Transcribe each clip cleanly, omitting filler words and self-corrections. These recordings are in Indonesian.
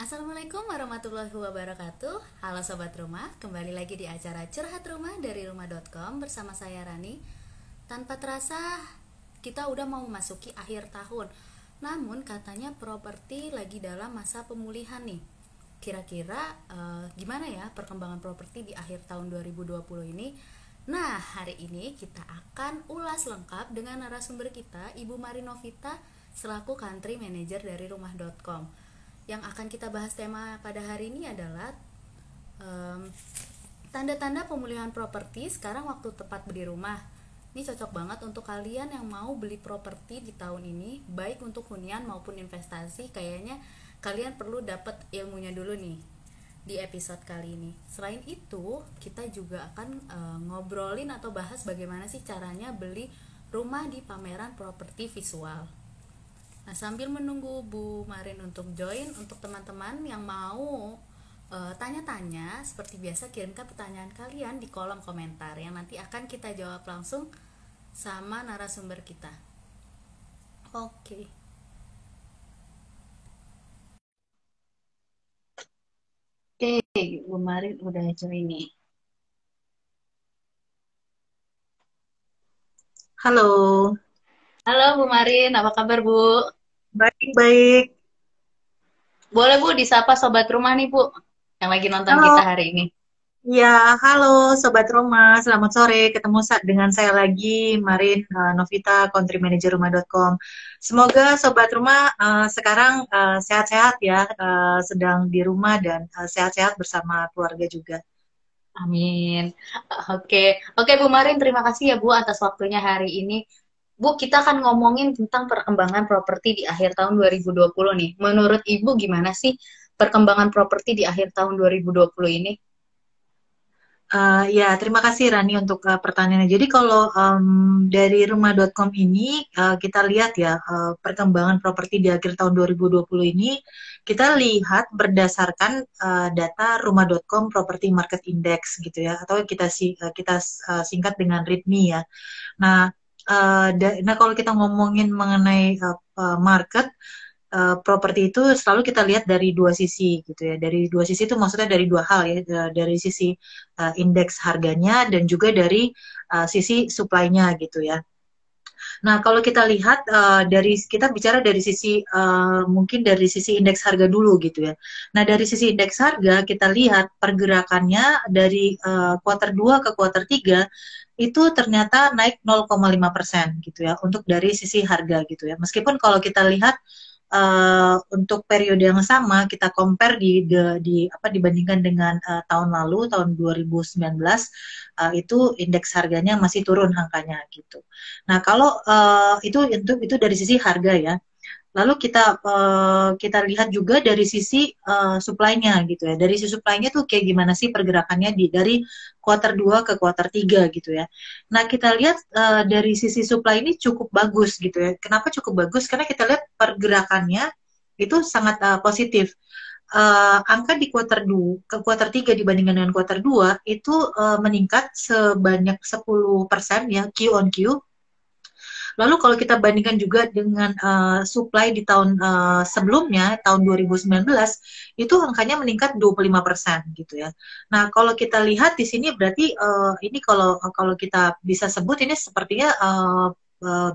Assalamualaikum warahmatullahi wabarakatuh. Halo Sobat Rumah, kembali lagi di acara Curhat Rumah dari rumah.com bersama saya Rani. Tanpa terasa kita udah mau memasuki akhir tahun. Namun katanya properti lagi dalam masa pemulihan nih. Kira-kira gimana ya perkembangan properti di akhir tahun 2020 ini? Nah, hari ini kita akan ulas lengkap dengan narasumber kita, Ibu Marinovita, selaku Country Manager dari rumah.com. Yang akan kita bahas tema pada hari ini adalah tanda-tanda pemulihan properti sekarang waktu tepat beli rumah. Ini cocok banget untuk kalian yang mau beli properti di tahun ini, baik untuk hunian maupun investasi. Kayaknya kalian perlu dapat ilmunya dulu nih di episode kali ini. Selain itu, kita juga akan ngobrolin atau bahas bagaimana sih caranya beli rumah di pameran properti visual. Nah, sambil menunggu Bu Marin untuk join, untuk teman-teman yang mau tanya-tanya, seperti biasa kirimkan pertanyaan kalian di kolom komentar yang nanti akan kita jawab langsung sama narasumber kita. Oke. Oke, Bu Marin udah join nih. Halo, Halo Bu Marin, apa kabar Bu? baik-baik. Boleh Bu disapa Sobat Rumah nih Bu, yang lagi nonton kita Halo, hari ini. ya, halo Sobat Roma. Selamat sore. Ketemu dengan saya lagi, Marin Novita, Country Manager Rumah.com. Semoga Sobat Roma sekarang sehat-sehat ya, sedang di rumah dan sehat-sehat bersama keluarga juga. Amin. Oke, oke Bu Marin, terima kasih ya Bu atas waktunya hari ini. Bu, kita akan ngomongin tentang perkembangan properti di akhir tahun 2020 nih. Menurut Ibu gimana sih perkembangan properti di akhir tahun 2020 ini? Ya, terima kasih Rani untuk pertanyaannya. Jadi kalau dari rumah.com ini kita lihat ya perkembangan properti di akhir tahun 2020 ini kita lihat berdasarkan data rumah.com Property Market Index gitu ya atau kita singkat dengan RIDMI ya. Nah, nah kalau kita ngomongin mengenai market properti itu selalu kita lihat dari dua sisi gitu ya. Dari dua sisi itu maksudnya dari dua hal ya, dari sisi indeks harganya dan juga dari sisi supply-nya gitu ya. Nah, kalau kita lihat dari kita bicara dari sisi mungkin dari sisi indeks harga dulu gitu ya. Nah, dari sisi indeks harga kita lihat pergerakannya dari kuartal 2 ke kuartal 3 itu ternyata naik 0,5% gitu ya untuk dari sisi harga gitu ya. Meskipun kalau kita lihat untuk periode yang sama kita compare di apa dibandingkan dengan tahun lalu tahun 2019 itu indeks harganya masih turun angkanya gitu. Nah, kalau itu dari sisi harga ya. Lalu kita lihat juga dari sisi supply-nya gitu ya. Dari sisi supply-nya tuh kayak gimana sih pergerakannya dari kuartal 2 ke kuartal 3 gitu ya. Nah, kita lihat dari sisi supply ini cukup bagus gitu ya. Kenapa cukup bagus? Karena kita lihat pergerakannya itu sangat positif. Angka di kuartal 3 dibandingkan dengan kuartal 2 itu meningkat sebanyak 10% ya Q on Q. Lalu kalau kita bandingkan juga dengan supply di tahun sebelumnya, tahun 2019, itu angkanya meningkat 25% gitu ya. Nah, kalau kita lihat di sini berarti ini kalau kita bisa sebut ini sepertinya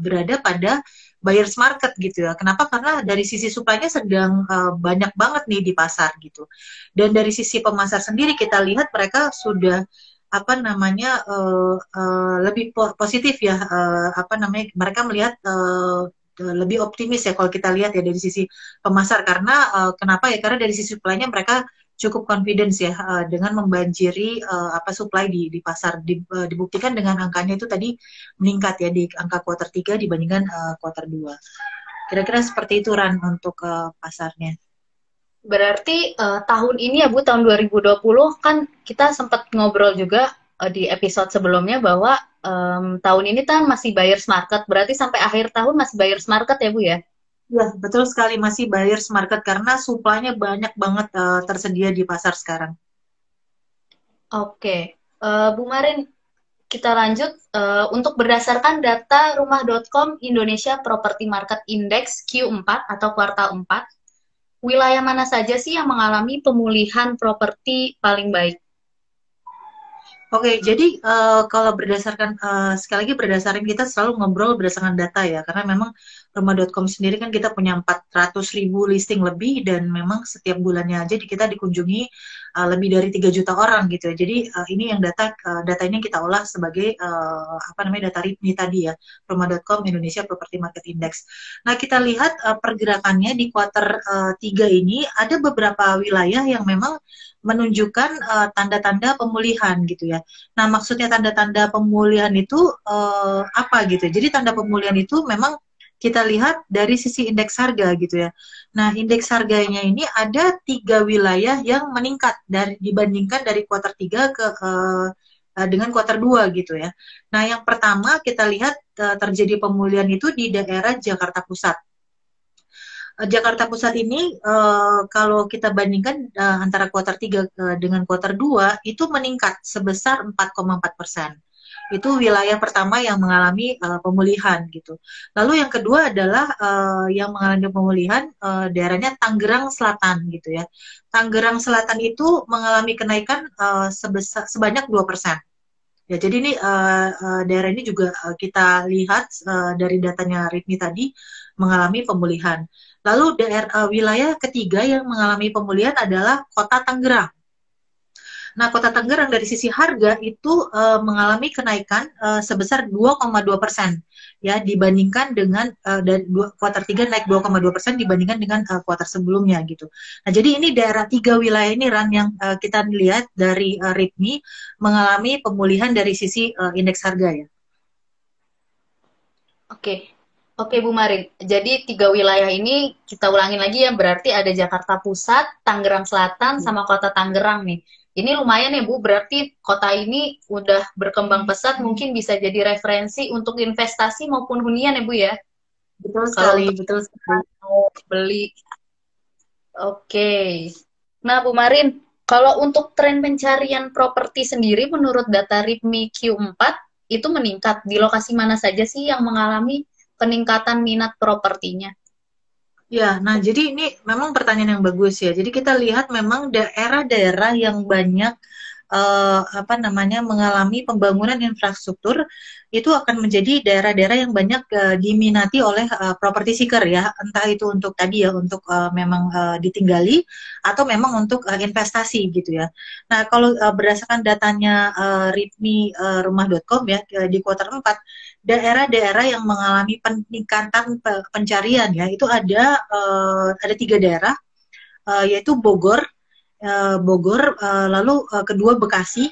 berada pada buyer's market gitu ya. Kenapa? Karena dari sisi supply-nya sedang banyak banget nih di pasar gitu. Dan dari sisi pemasar sendiri kita lihat mereka sudah apa namanya lebih positif ya apa namanya mereka melihat lebih optimis ya kalau kita lihat ya dari sisi pemasar karena kenapa ya karena dari sisi supply-nya mereka cukup confidence ya dengan membanjiri apa supply di pasar dibuktikan dengan angkanya itu tadi meningkat ya di angka kuartal 3 dibandingkan kuartal 2. Kira-kira seperti itu Ran untuk pasarnya. Berarti tahun ini ya Bu, tahun 2020 kan kita sempat ngobrol juga di episode sebelumnya bahwa tahun ini kan masih buyer's market. Berarti sampai akhir tahun masih buyer's market ya Bu ya? Ya, betul sekali masih buyer's market karena supply-nya banyak banget tersedia di pasar sekarang. Oke, Bu Marin, kita lanjut untuk berdasarkan data rumah.com Indonesia Property Market Index Q4 atau kuartal 4. wilayah mana saja sih yang mengalami pemulihan properti paling baik? Oke, jadi kalau berdasarkan sekali lagi berdasarkan kita selalu ngobrol berdasarkan data ya, karena memang rumah.com sendiri kan kita punya 400.000 listing lebih dan memang setiap bulannya aja kita dikunjungi lebih dari 3 juta orang gitu ya. Jadi ini yang data ini kita olah sebagai apa namanya data RIPMI tadi ya, rumah.com Indonesia Property Market Index. Nah kita lihat pergerakannya di kuarter 3 ini ada beberapa wilayah yang memang menunjukkan tanda-tanda pemulihan gitu ya. Nah, maksudnya tanda-tanda pemulihan itu apa gitu? Jadi tanda pemulihan itu memang kita lihat dari sisi indeks harga gitu ya. Nah, indeks harganya ini ada 3 wilayah yang meningkat dibandingkan dari kuartal 3 ke dengan kuartal 2 gitu ya. Nah, yang pertama kita lihat terjadi pemulihan itu di daerah Jakarta Pusat. Jakarta Pusat ini kalau kita bandingkan antara kuartal 3 dengan kuartal 2 itu meningkat sebesar 4,4%. Itu wilayah pertama yang mengalami pemulihan gitu. Lalu yang kedua adalah yang mengalami pemulihan daerahnya Tangerang Selatan gitu ya. Tangerang Selatan itu mengalami kenaikan sebanyak 2%. Ya, jadi ini daerah ini juga kita lihat dari datanya RIPMI tadi mengalami pemulihan. Lalu wilayah ketiga yang mengalami pemulihan adalah Kota Tangerang. Nah, Kota Tangerang dari sisi harga itu mengalami kenaikan sebesar 2,2% ya dibandingkan dengan dari kuartal 3 naik 2,2% dibandingkan dengan kuartal sebelumnya gitu. Nah, jadi ini daerah 3 wilayah ini Ran yang kita lihat dari RIPMI mengalami pemulihan dari sisi indeks harga ya. Oke. Oke Bu Marin, jadi 3 wilayah ini kita ulangin lagi ya, berarti ada Jakarta Pusat, Tangerang Selatan, sama Kota Tangerang nih. Ini lumayan ya Bu, berarti kota ini udah berkembang pesat, mungkin bisa jadi referensi untuk investasi maupun hunian ya Bu ya. Betul Kalau sekali, untuk betul sekali. mau beli. Oke. Nah Bu Marin, kalau untuk tren pencarian properti sendiri menurut data RIPMI Q4 itu meningkat. Di lokasi mana saja sih yang mengalami peningkatan minat propertinya? Ya, nah jadi ini memang pertanyaan yang bagus ya. Jadi kita lihat memang daerah-daerah yang banyak apa namanya mengalami pembangunan infrastruktur itu akan menjadi daerah-daerah yang banyak diminati oleh property seeker ya. Entah itu untuk tadi ya untuk memang ditinggali atau memang untuk investasi gitu ya. Nah, kalau berdasarkan datanya RIPMI rumah.com ya di kuartal 4 daerah-daerah yang mengalami peningkatan pencarian ya itu ada 3 daerah yaitu Bogor, lalu kedua Bekasi,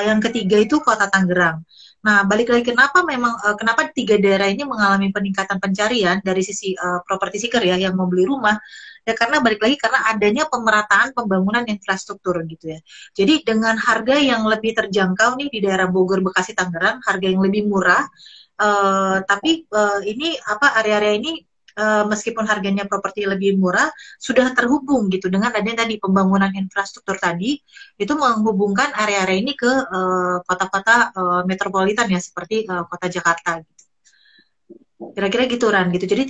yang ketiga itu Kota Tangerang. Nah, balik lagi kenapa 3 daerah ini mengalami peningkatan pencarian dari sisi property seeker ya yang mau beli rumah ya karena balik lagi karena adanya pemerataan pembangunan infrastruktur gitu ya. Jadi dengan harga yang lebih terjangkau nih di daerah Bogor, Bekasi, Tangerang, harga yang lebih murah tapi ini apa area-area ini meskipun harganya properti lebih murah sudah terhubung gitu dengan adanya tadi pembangunan infrastruktur tadi itu menghubungkan area-area ini ke kota-kota metropolitan ya seperti kota Jakarta gitu. Kira-kira gitu Ran gitu. Jadi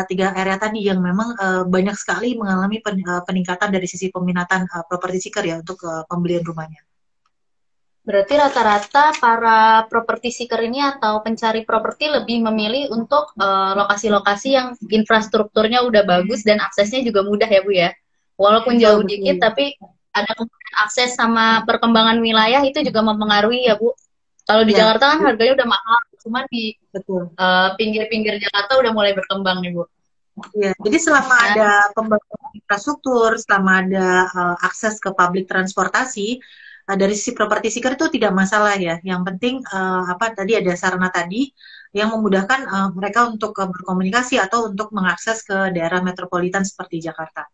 tiga area tadi yang memang banyak sekali mengalami peningkatan dari sisi peminatan properti seeker ya untuk pembelian rumahnya. Berarti rata-rata para properti seeker ini atau pencari properti lebih memilih untuk lokasi-lokasi yang infrastrukturnya udah bagus dan aksesnya juga mudah ya Bu ya. Walaupun Betul, jauh dikit betul. tapi ada kemudahan akses sama perkembangan wilayah itu juga mempengaruhi ya Bu. Kalau di Ya, Jakarta kan harganya udah mahal, cuman di betul. pinggir-pinggir Jakarta udah mulai berkembang nih Bu. Ya, jadi selama Nah, ada pembangunan infrastruktur, selama ada akses ke publik transportasi, dari sisi properti seeker itu tidak masalah ya. Yang penting apa tadi ada sarana tadi yang memudahkan mereka untuk berkomunikasi atau untuk mengakses ke daerah metropolitan seperti Jakarta.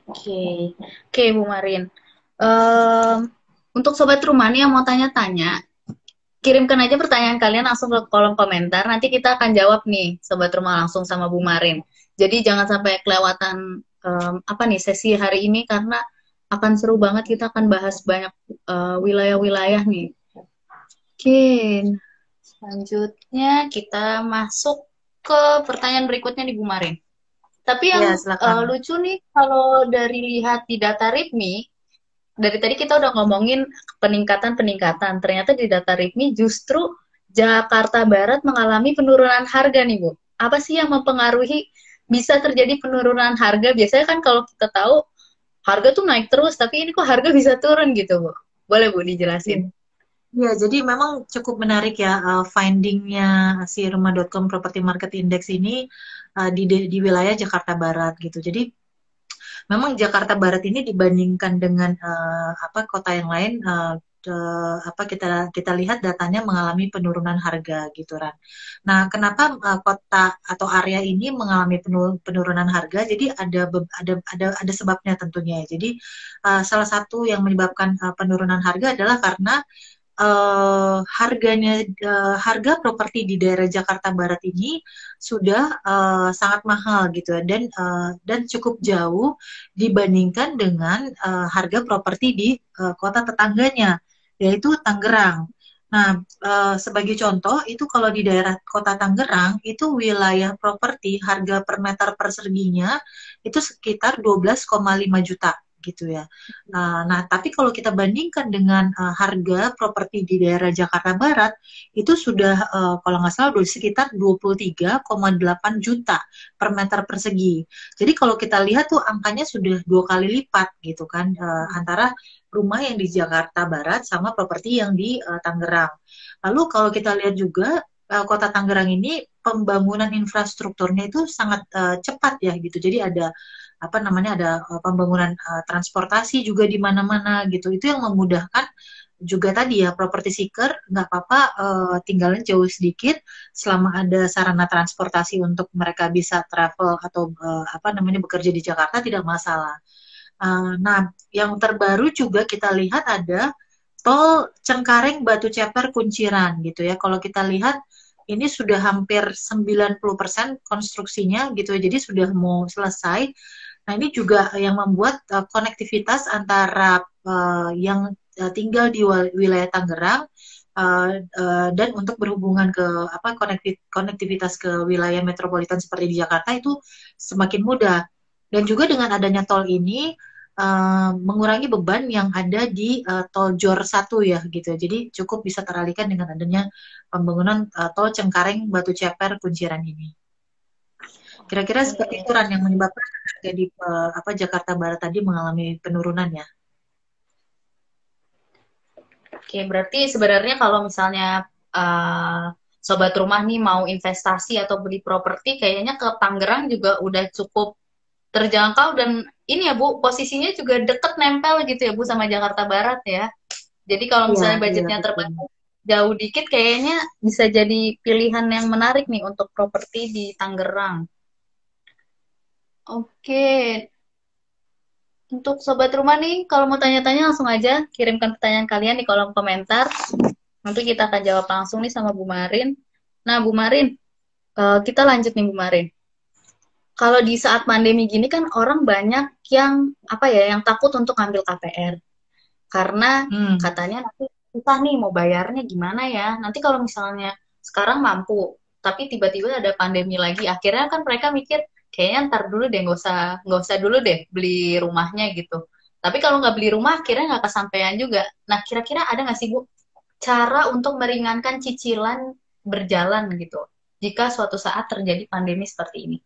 oke, oke Bu Marin. Em, untuk sobat rumah nih yang mau tanya-tanya, kirimkan aja pertanyaan kalian langsung ke kolom komentar. Nanti kita akan jawab nih, sobat rumah langsung sama Bu Marin. Jadi jangan sampai kelewatan apa nih sesi hari ini karena akan seru banget. Kita akan bahas banyak wilayah-wilayah nih. Oke, selanjutnya kita masuk ke pertanyaan berikutnya nih Bu Marin. Tapi yang Ya, silakan. lucu nih kalau dari lihat di data RIPMI, dari tadi kita udah ngomongin peningkatan-peningkatan. Ternyata di data RIPMI justru Jakarta Barat mengalami penurunan harga nih, Bu. Apa sih yang mempengaruhi bisa terjadi penurunan harga? Biasanya kan kalau kita tahu harga tuh naik terus, tapi ini kok harga bisa turun gitu, Bu. Boleh, Bu, dijelasin? Ya. Ya, jadi memang cukup menarik ya findingnya si Rumah.com Property Market Index ini di wilayah Jakarta Barat gitu. Jadi memang Jakarta Barat ini dibandingkan dengan apa kota yang lain apa kita kita lihat datanya mengalami penurunan harga gitu Ran. Nah, kenapa kota atau area ini mengalami penurunan harga? Jadi ada sebabnya tentunya. Jadi salah satu yang menyebabkan penurunan harga adalah karena harga properti di daerah Jakarta Barat ini sudah sangat mahal gitu ya, dan cukup jauh dibandingkan dengan harga properti di kota tetangganya yaitu Tangerang. Nah, sebagai contoh itu kalau di daerah kota Tangerang itu wilayah properti harga per meter perseginya itu sekitar 12,5 juta gitu ya. Nah, tapi kalau kita bandingkan dengan harga properti di daerah Jakarta Barat, itu sudah kalau nggak salah udah sekitar 23,8 juta per meter persegi. Jadi kalau kita lihat tuh angkanya sudah 2 kali lipat gitu kan, antara rumah yang di Jakarta Barat sama properti yang di Tangerang. Lalu kalau kita lihat juga kota Tangerang ini pembangunan infrastrukturnya itu sangat cepat ya gitu. Jadi ada apa namanya ada pembangunan transportasi juga di mana-mana gitu. Itu yang memudahkan juga tadi ya properti seeker nggak apa-apa tinggalnya jauh sedikit selama ada sarana transportasi untuk mereka bisa travel atau apa namanya bekerja di Jakarta tidak masalah. Nah, yang terbaru juga kita lihat ada tol Cengkareng Batu Ceper Kunciran gitu ya. Kalau kita lihat ini sudah hampir 90% konstruksinya gitu ya. Jadi sudah mau selesai. Nah, ini juga yang membuat konektivitas antara yang tinggal di wilayah Tangerang dan untuk berhubungan ke apa konektivitas ke wilayah metropolitan seperti di Jakarta itu semakin mudah. Dan juga dengan adanya tol ini mengurangi beban yang ada di tol Jor 1 ya gitu. Jadi cukup bisa teralihkan dengan adanya pembangunan tol Cengkareng Batu Ceper Kunciran ini. Kira-kira seperti itu Ran yang menyebabkan harga di apa Jakarta Barat tadi mengalami penurunan ya. Oke, berarti sebenarnya kalau misalnya sobat rumah nih mau investasi atau beli properti, kayaknya ke Tangerang juga udah cukup terjangkau dan ini ya Bu, posisinya juga deket nempel gitu ya Bu sama Jakarta Barat ya. Jadi kalau Iya, misalnya iya budgetnya betul. terbatas jauh dikit, kayaknya bisa jadi pilihan yang menarik nih untuk properti di Tangerang. Oke, untuk sobat rumah nih, kalau mau tanya-tanya langsung aja kirimkan pertanyaan kalian di kolom komentar. Nanti kita akan jawab langsung nih sama Bu Marin. Nah, Bu Marin, kita lanjut nih Bu Marin. Kalau di saat pandemi gini kan orang banyak yang apa ya, yang takut untuk ambil KPR karena katanya nanti susah nih mau bayarnya gimana ya. Nanti kalau misalnya sekarang mampu, tapi tiba-tiba ada pandemi lagi, akhirnya kan mereka mikir kayaknya ntar dulu deh, nggak usah dulu deh beli rumahnya gitu. Tapi kalau nggak beli rumah, akhirnya nggak kesampaian juga. Nah, kira-kira ada nggak sih Bu cara untuk meringankan cicilan berjalan gitu jika suatu saat terjadi pandemi seperti ini?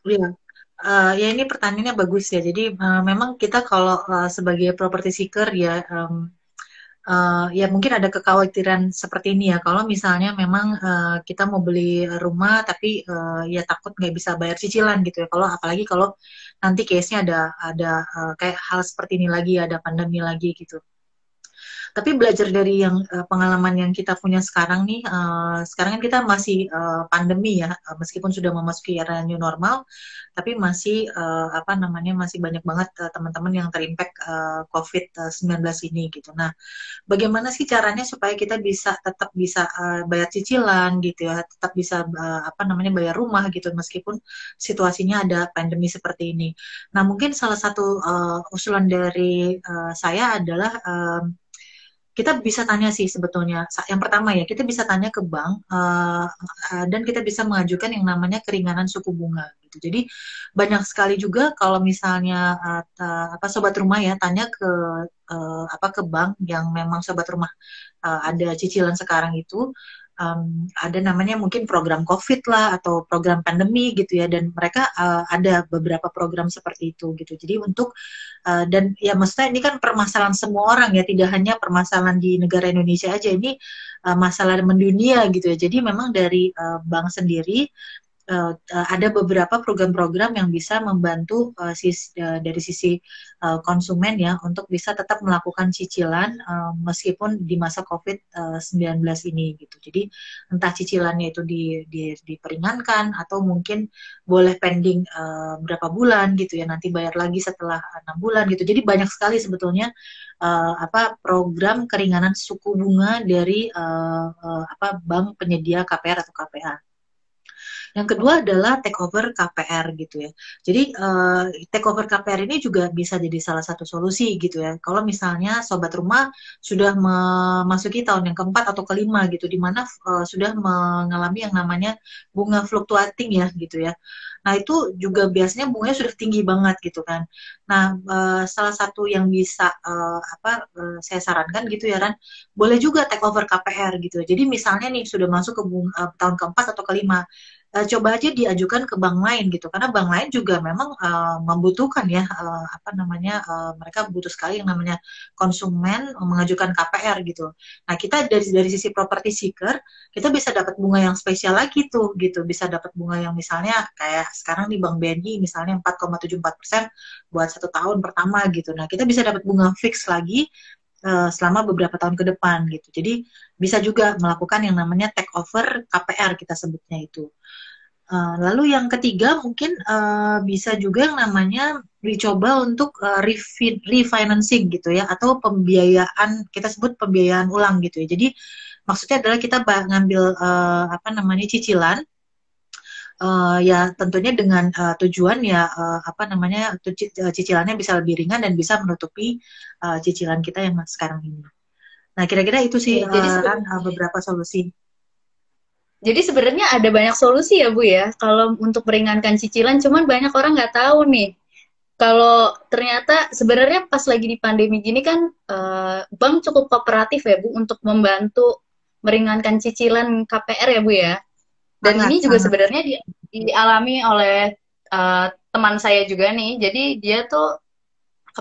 Iya. Ya ini pertanyaannya bagus ya. Jadi memang kita kalau sebagai property seeker ya ya mungkin ada kekhawatiran seperti ini ya. Kalau misalnya memang kita mau beli rumah tapi ya takut nggak bisa bayar cicilan gitu ya. Kalau apalagi kalau nanti case-nya ada kayak hal seperti ini lagi, ada pandemi lagi gitu. Tapi belajar dari yang pengalaman yang kita punya sekarang nih, sekarang kan kita masih pandemi ya, meskipun sudah memasuki era new normal, tapi masih apa namanya masih banyak banget teman-teman yang terimpact COVID-19 ini gitu. Nah, bagaimana sih caranya supaya kita bisa tetap bisa bayar cicilan gitu ya, tetap bisa apa namanya bayar rumah gitu meskipun situasinya ada pandemi seperti ini. Nah, mungkin salah satu usulan dari saya adalah kita bisa tanya sih sebetulnya. Yang pertama ya, kita bisa tanya ke bank dan kita bisa mengajukan yang namanya keringanan suku bunga gitu. Jadi banyak sekali juga kalau misalnya apa sobat rumah ya tanya ke apa ke bank yang memang sobat rumah ada cicilan sekarang itu ada namanya mungkin program COVID lah atau program pandemi gitu ya, dan mereka ada beberapa program seperti itu gitu. Jadi untuk dan ya maksudnya ini kan permasalahan semua orang ya, tidak hanya permasalahan di negara Indonesia aja, ini masalah mendunia gitu ya. Jadi memang dari bank sendiri ada beberapa program-program yang bisa membantu dari sisi konsumen ya untuk bisa tetap melakukan cicilan meskipun di masa COVID-19 ini gitu. Jadi entah cicilannya itu diperingankan atau mungkin boleh pending berapa bulan gitu ya, nanti bayar lagi setelah 6 bulan gitu. Jadi banyak sekali sebetulnya apa program keringanan suku bunga dari apa bank penyedia KPR atau KPA. Yang kedua adalah take over KPR gitu ya. Jadi take over KPR ini juga bisa jadi salah satu solusi gitu ya. Kalau misalnya sobat rumah sudah memasuki tahun yang keempat atau kelima gitu, di mana sudah mengalami yang namanya bunga fluktuating ya gitu ya. Nah itu juga biasanya bunganya sudah tinggi banget gitu kan. Nah salah satu yang bisa saya sarankan gitu ya Ran, boleh juga take over KPR gitu. Jadi misalnya nih sudah masuk ke tahun keempat atau kelima, coba aja diajukan ke bank lain gitu, karena bank lain juga memang membutuhkan ya apa namanya mereka butuh sekali yang namanya konsumen mengajukan KPR gitu. Nah kita dari sisi property seeker kita bisa dapat bunga yang spesial lagi tuh gitu, bisa dapat bunga yang misalnya kayak sekarang di Bank BNI misalnya 4,74% buat 1 tahun pertama gitu. Nah kita bisa dapat bunga fix lagi selama beberapa tahun ke depan gitu. Jadi bisa juga melakukan yang namanya take over KPR kita sebutnya itu. Lalu yang ketiga mungkin bisa juga yang namanya dicoba untuk refinancing gitu ya, atau pembiayaan, kita sebut pembiayaan ulang gitu ya. Jadi maksudnya adalah kita ngambil apa namanya cicilan ya tentunya dengan tujuan ya apa namanya cicilannya bisa lebih ringan dan bisa menutupi cicilan kita yang sekarang ini. Nah kira-kira itu sih beberapa solusi. Jadi sebenarnya ada banyak solusi ya Bu ya, kalau untuk meringankan cicilan, cuman banyak orang nggak tahu nih. Kalau ternyata sebenarnya pas lagi di pandemi gini kan bank cukup kooperatif ya Bu untuk membantu meringankan cicilan KPR ya Bu ya. Dan ini juga sebenarnya dialami oleh teman saya juga nih. Jadi dia tuh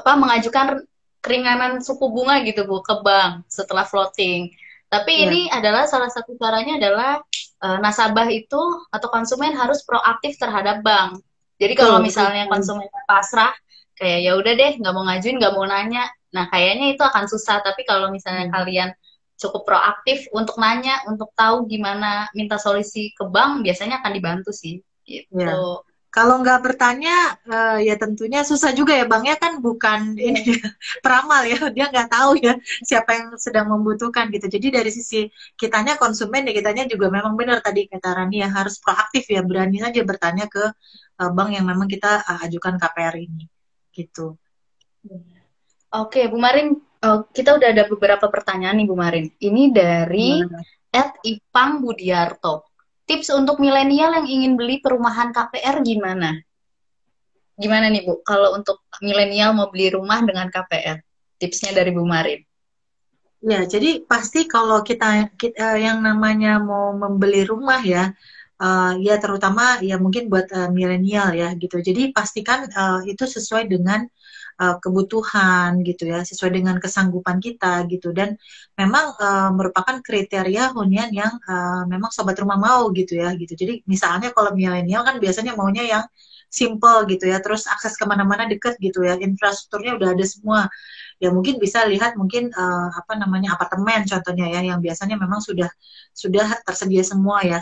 mengajukan keringanan suku bunga gitu Bu ke bank setelah floating. Tapi ini adalah salah satu caranya adalah nasabah itu atau konsumen harus proaktif terhadap bank. Jadi kalau misalnya konsumen pasrah, kayak ya udah deh, nggak mau ngajuin, nggak mau nanya, nah kayaknya itu akan susah. Tapi kalau misalnya kalian cukup proaktif untuk nanya, untuk tahu gimana minta solusi ke bank, biasanya akan dibantu sih. Gitu. Kalau nggak bertanya, ya tentunya susah juga ya, banknya kan bukan ini peramal ya, dia nggak tahu ya siapa yang sedang membutuhkan gitu. Jadi dari sisi kitanya konsumen ya, kitanya juga memang benar tadi kata Rani ya, harus proaktif ya, berani saja bertanya ke bank yang memang kita ajukan KPR ini, gitu. Oke, Bu Marin, kita udah ada beberapa pertanyaan nih Bu Marin. Ini dari @ipang Budiarto. Tips untuk milenial yang ingin beli perumahan KPR gimana? Gimana nih Bu, kalau untuk milenial mau beli rumah dengan KPR? Tipsnya dari Bu Marin. Ya, jadi pasti kalau kita yang namanya mau membeli rumah ya, ya terutama ya mungkin buat milenial ya gitu. Jadi pastikan itu sesuai dengan kebutuhan gitu ya, sesuai dengan kesanggupan kita gitu, dan memang merupakan kriteria hunian yang memang sobat rumah mau gitu ya gitu. Jadi misalnya kalau milenial kan biasanya maunya yang simple gitu ya, terus akses kemana-mana deket gitu ya, infrastrukturnya udah ada semua. Ya mungkin bisa lihat mungkin apa namanya apartemen contohnya ya, yang biasanya memang sudah tersedia semua ya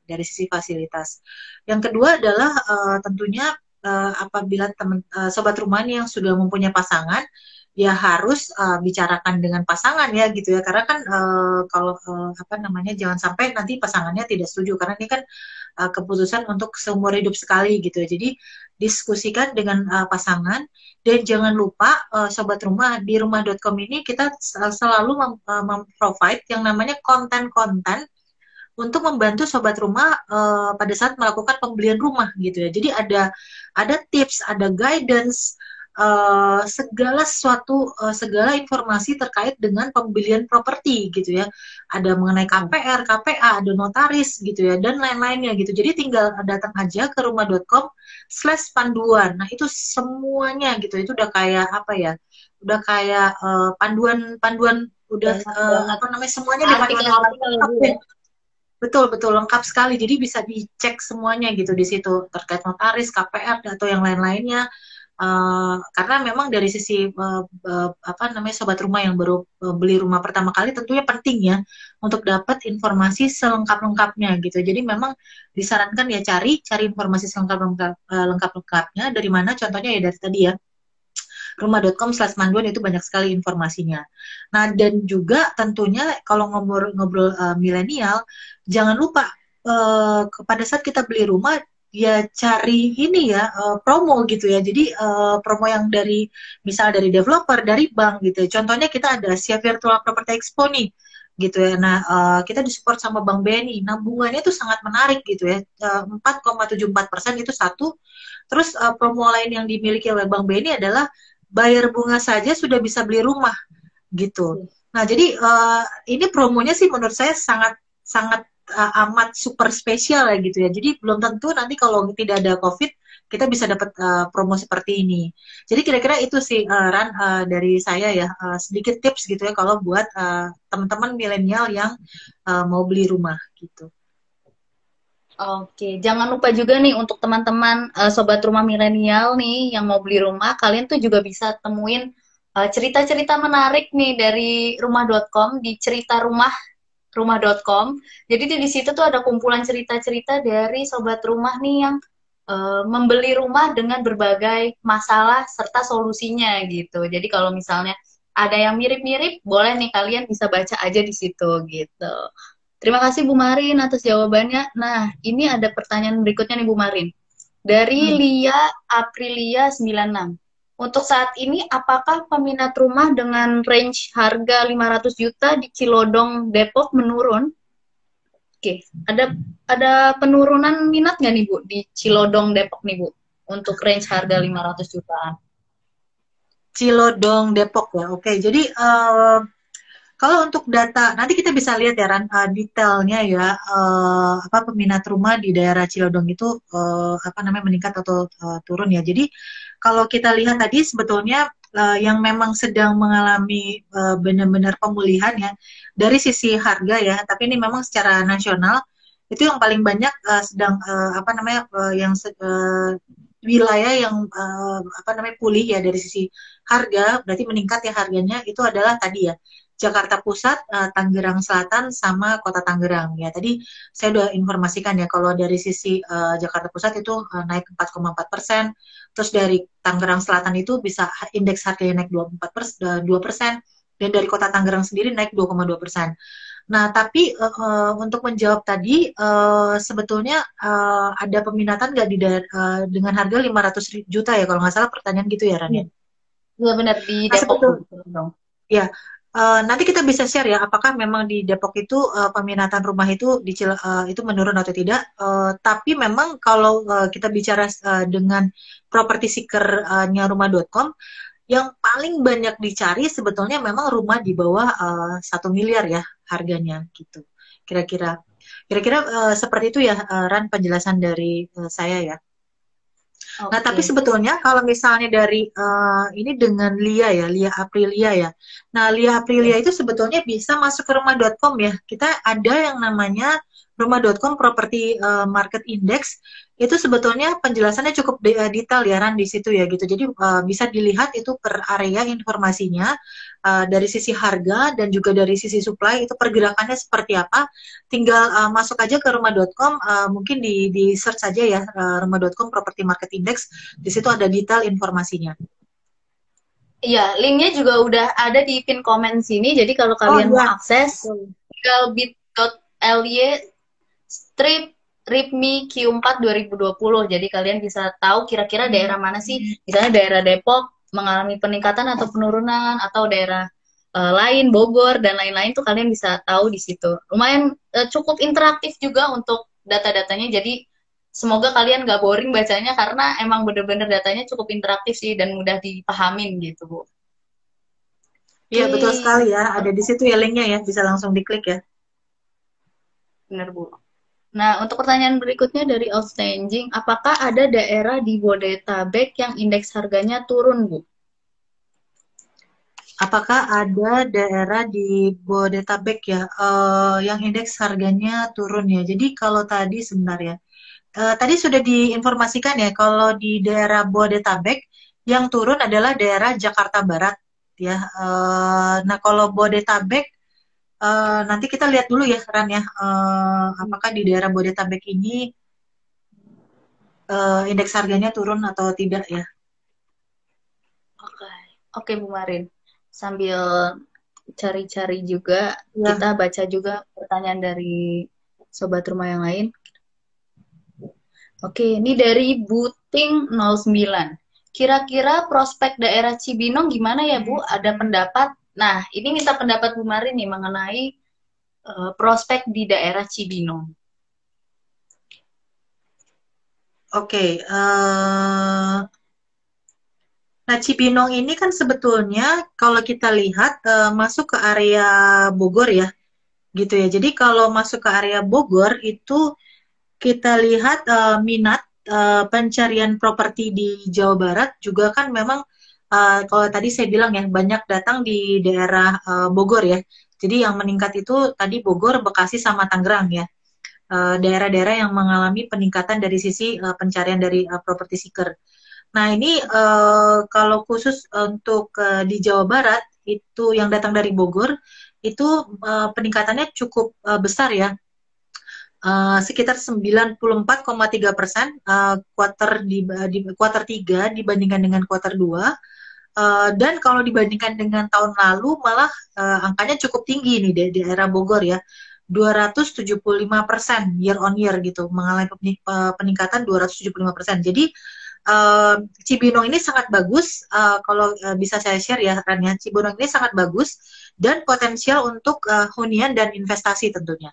dari sisi fasilitas. Yang kedua adalah tentunya apabila sobat rumah yang sudah mempunyai pasangan, ya harus bicarakan dengan pasangan ya gitu ya, karena kan kalau apa namanya jangan sampai nanti pasangannya tidak setuju, karena ini kan keputusan untuk seumur hidup sekali gitu ya. Jadi diskusikan dengan pasangan. Dan jangan lupa Sobat Rumah, di rumah.com ini kita selalu memprovide yang namanya konten-konten untuk membantu sobat rumah pada saat melakukan pembelian rumah gitu ya. Jadi ada tips, ada guidance, segala sesuatu, segala informasi terkait dengan pembelian properti gitu ya. Ada mengenai KPR, KPA, ada notaris gitu ya, dan lain-lainnya gitu. Jadi tinggal datang aja ke rumah.com/panduan. Nah itu semuanya gitu, itu udah kayak apa ya? Udah kayak panduan, udah apa namanya, semuanya di panduan. Betul, betul, lengkap sekali. Jadi bisa dicek semuanya gitu di situ terkait notaris, KPR atau yang lain-lainnya. Karena memang dari sisi apa namanya, sobat rumah yang baru beli rumah pertama kali tentunya penting ya untuk dapat informasi selengkap-lengkapnya gitu. Jadi memang disarankan ya cari informasi selengkap-lengkapnya dari mana, contohnya ya dari tadi ya rumah.com/manduan, itu banyak sekali informasinya. Nah, dan juga tentunya kalau ngobrol milenial, jangan lupa pada saat kita beli rumah ya cari ini ya promo gitu ya. Jadi promo yang dari misal dari developer, dari bank gitu. Contohnya kita ada Asia Virtual Property Expo nih gitu ya. Nah, kita disupport sama Bank BNI. Nah, bunganya itu sangat menarik gitu ya. 4,74% itu satu. Terus promo lain yang dimiliki oleh Bank BNI adalah bayar bunga saja sudah bisa beli rumah gitu. Nah, jadi ini promonya sih menurut saya sangat sangat amat super spesial ya gitu ya. Jadi belum tentu nanti kalau tidak ada COVID kita bisa dapat promo seperti ini. Jadi kira-kira itu sih Ran, dari saya ya, sedikit tips gitu ya kalau buat teman-teman milenial yang mau beli rumah gitu. Oke, jangan lupa juga nih untuk teman-teman sobat rumah milenial nih yang mau beli rumah, kalian tuh juga bisa temuin cerita-cerita menarik nih dari rumah.com, di cerita rumah.com. Jadi di situ tuh ada kumpulan cerita-cerita dari sobat rumah nih yang membeli rumah dengan berbagai masalah serta solusinya gitu. Jadi kalau misalnya ada yang mirip-mirip, boleh nih kalian bisa baca aja di situ gitu. Terima kasih Bu Marin atas jawabannya. Nah, ini ada pertanyaan berikutnya nih Bu Marin. Dari Lia Aprilia 96. Untuk saat ini, apakah peminat rumah dengan range harga 500 juta di Cilodong, Depok menurun? Oke, ada penurunan minat nggak nih Bu di Cilodong, Depok nih Bu? Untuk range harga 500 jutaan. Cilodong, Depok ya. Oke, jadi kalau untuk data, nanti kita bisa lihat ya Ran, detailnya ya, apa peminat rumah di daerah Cilodong itu apa namanya meningkat atau turun ya. Jadi kalau kita lihat tadi sebetulnya yang memang sedang mengalami benar-benar pemulihan ya dari sisi harga ya, tapi ini memang secara nasional itu yang paling banyak sedang apa namanya wilayah yang apa namanya pulih ya dari sisi harga, berarti meningkat ya harganya, itu adalah tadi ya Jakarta Pusat, Tangerang Selatan, sama Kota Tangerang ya. Tadi saya udah informasikan ya kalau dari sisi Jakarta Pusat itu naik 4,4%, terus dari Tangerang Selatan itu bisa indeks harganya naik 2%, dan dari Kota Tangerang sendiri naik 2,2%. Nah, tapi untuk menjawab tadi, sebetulnya ada peminatan nggak dengan harga 500 juta ya, kalau nggak salah pertanyaan gitu ya, Ran? Iya benar, di Depok. Ya, nanti kita bisa share ya, apakah memang di Depok itu peminatan rumah itu itu menurun atau tidak. Tapi memang kalau kita bicara dengan property seeker-nya rumah.com, yang paling banyak dicari sebetulnya memang rumah di bawah 1 miliar ya harganya gitu. Kira-kira seperti itu ya Ran, penjelasan dari saya ya. Nah, tapi sebetulnya kalau misalnya dari ini dengan Lia Aprilia ya. Nah, Lia Aprilia itu sebetulnya bisa masuk ke rumah.com ya. Kita ada yang namanya rumah.com Property Market Index. Itu sebetulnya penjelasannya cukup detail ya Ran di situ ya gitu. Jadi bisa dilihat itu per area informasinya dari sisi harga dan juga dari sisi supply itu pergerakannya seperti apa. Tinggal masuk aja ke rumah.com, mungkin di search aja ya rumah.com Property Market Index. Di situ ada detail informasinya. Iya, linknya juga udah ada di pin komen sini. Jadi kalau kalian mau akses, tinggal bit.ly RIPMI Q4 2020. Jadi kalian bisa tahu kira-kira daerah mana sih, misalnya daerah Depok mengalami peningkatan atau penurunan, atau daerah lain, Bogor dan lain-lain tuh kalian bisa tahu di situ. Lumayan cukup interaktif juga untuk data-datanya. Jadi semoga kalian gak boring bacanya karena emang bener-bener datanya cukup interaktif sih dan mudah dipahamin gitu, Bu. Iya, betul Oke, sekali ya. Ada di situ ya linknya ya, bisa langsung diklik ya. bener Bu. Nah, untuk pertanyaan berikutnya dari Outstanding, apakah ada daerah di Bodetabek yang indeks harganya turun, Bu? Apakah ada daerah di Bodetabek ya, yang indeks harganya turun ya? Jadi kalau tadi sebenarnya, tadi sudah diinformasikan ya, kalau di daerah Bodetabek yang turun adalah daerah Jakarta Barat ya. Nah kalau Bodetabek, nanti kita lihat dulu ya, Ran ya, apakah di daerah Bodetabek ini indeks harganya turun atau tidak ya? Oke, oke Bu Marin. Sambil cari-cari juga, Ya, kita baca juga pertanyaan dari sobat rumah yang lain. Oke, ini dari Buting09. Kira-kira prospek daerah Cibinong gimana ya, Bu? Ada pendapat? Nah, ini minta pendapat Bu Marin nih mengenai prospek di daerah Cibinong. oke. Nah, Cibinong ini kan sebetulnya kalau kita lihat masuk ke area Bogor ya, gitu ya. Jadi kalau masuk ke area Bogor itu kita lihat minat pencarian properti di Jawa Barat juga kan memang kalau tadi saya bilang ya banyak datang di daerah Bogor ya. Jadi yang meningkat itu tadi Bogor, Bekasi sama Tangerang ya. Daerah-daerah yang mengalami peningkatan dari sisi pencarian dari properti seeker. Nah, ini kalau khusus untuk di Jawa Barat itu yang datang dari Bogor itu peningkatannya cukup besar ya. Sekitar 94,3% kuarter di kuarter 3 dibandingkan dengan kuarter 2. Dan kalau dibandingkan dengan tahun lalu malah angkanya cukup tinggi nih di daerah Bogor ya. 275% year on year gitu, mengalami peningkatan 275%. Jadi Cibinong ini sangat bagus, kalau bisa saya share ya Ran ya, Cibinong ini sangat bagus dan potensial untuk hunian dan investasi tentunya.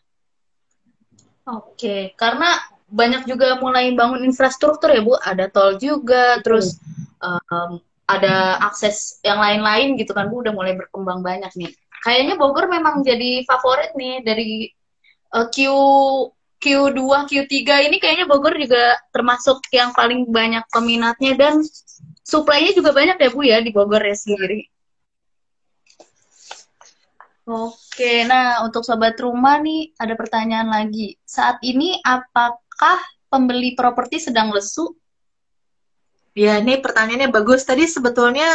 Oke, karena banyak juga mulai bangun infrastruktur ya Bu, ada tol juga, Betul. terus ada akses yang lain-lain gitu kan Bu, udah mulai berkembang banyak nih. Kayaknya Bogor memang jadi favorit nih dari Q Q2, Q3 ini kayaknya Bogor juga termasuk yang paling banyak peminatnya dan supply-nya juga banyak ya Bu ya di Bogor ya sendiri. Oke, nah untuk sobat rumah nih ada pertanyaan lagi. Saat ini apakah pembeli properti sedang lesu? Ya, ini pertanyaannya bagus. Tadi sebetulnya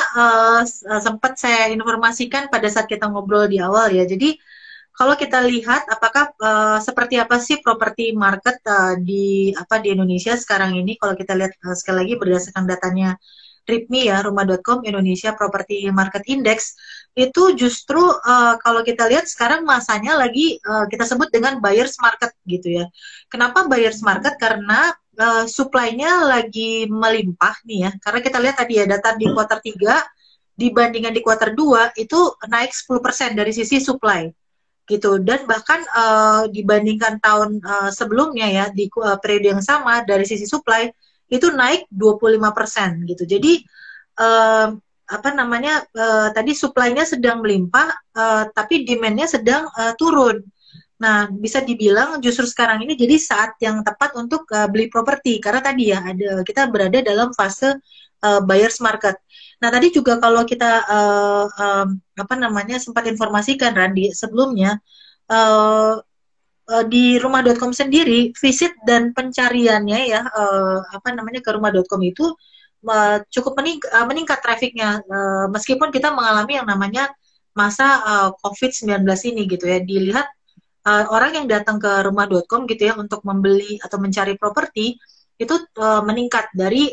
sempat saya informasikan pada saat kita ngobrol di awal ya. Jadi kalau kita lihat apakah seperti apa sih properti market di Indonesia sekarang ini, kalau kita lihat sekali lagi berdasarkan datanya RIPMI ya, rumah.com Indonesia Property Market Index, itu justru kalau kita lihat sekarang masanya lagi kita sebut dengan buyers market gitu ya. Kenapa buyers market? Karena supply-nya lagi melimpah nih ya. Karena kita lihat tadi ya data di kuartal 3 dibandingkan di kuartal 2 itu naik 10% dari sisi supply gitu, dan bahkan dibandingkan tahun sebelumnya ya di periode yang sama dari sisi supply itu naik 25% gitu. Jadi apa namanya tadi supply-nya sedang melimpah tapi demand-nya sedang turun. Nah, bisa dibilang justru sekarang ini jadi saat yang tepat untuk beli properti karena tadi ya kita berada dalam fase buyers market. Nah, tadi juga kalau kita apa namanya sempat informasikan Randi sebelumnya di rumah.com sendiri visit dan pencariannya ya apa namanya ke rumah.com itu cukup meningkat trafiknya meskipun kita mengalami yang namanya masa COVID-19 ini gitu ya. Dilihat orang yang datang ke rumah.com gitu ya untuk membeli atau mencari properti itu meningkat dari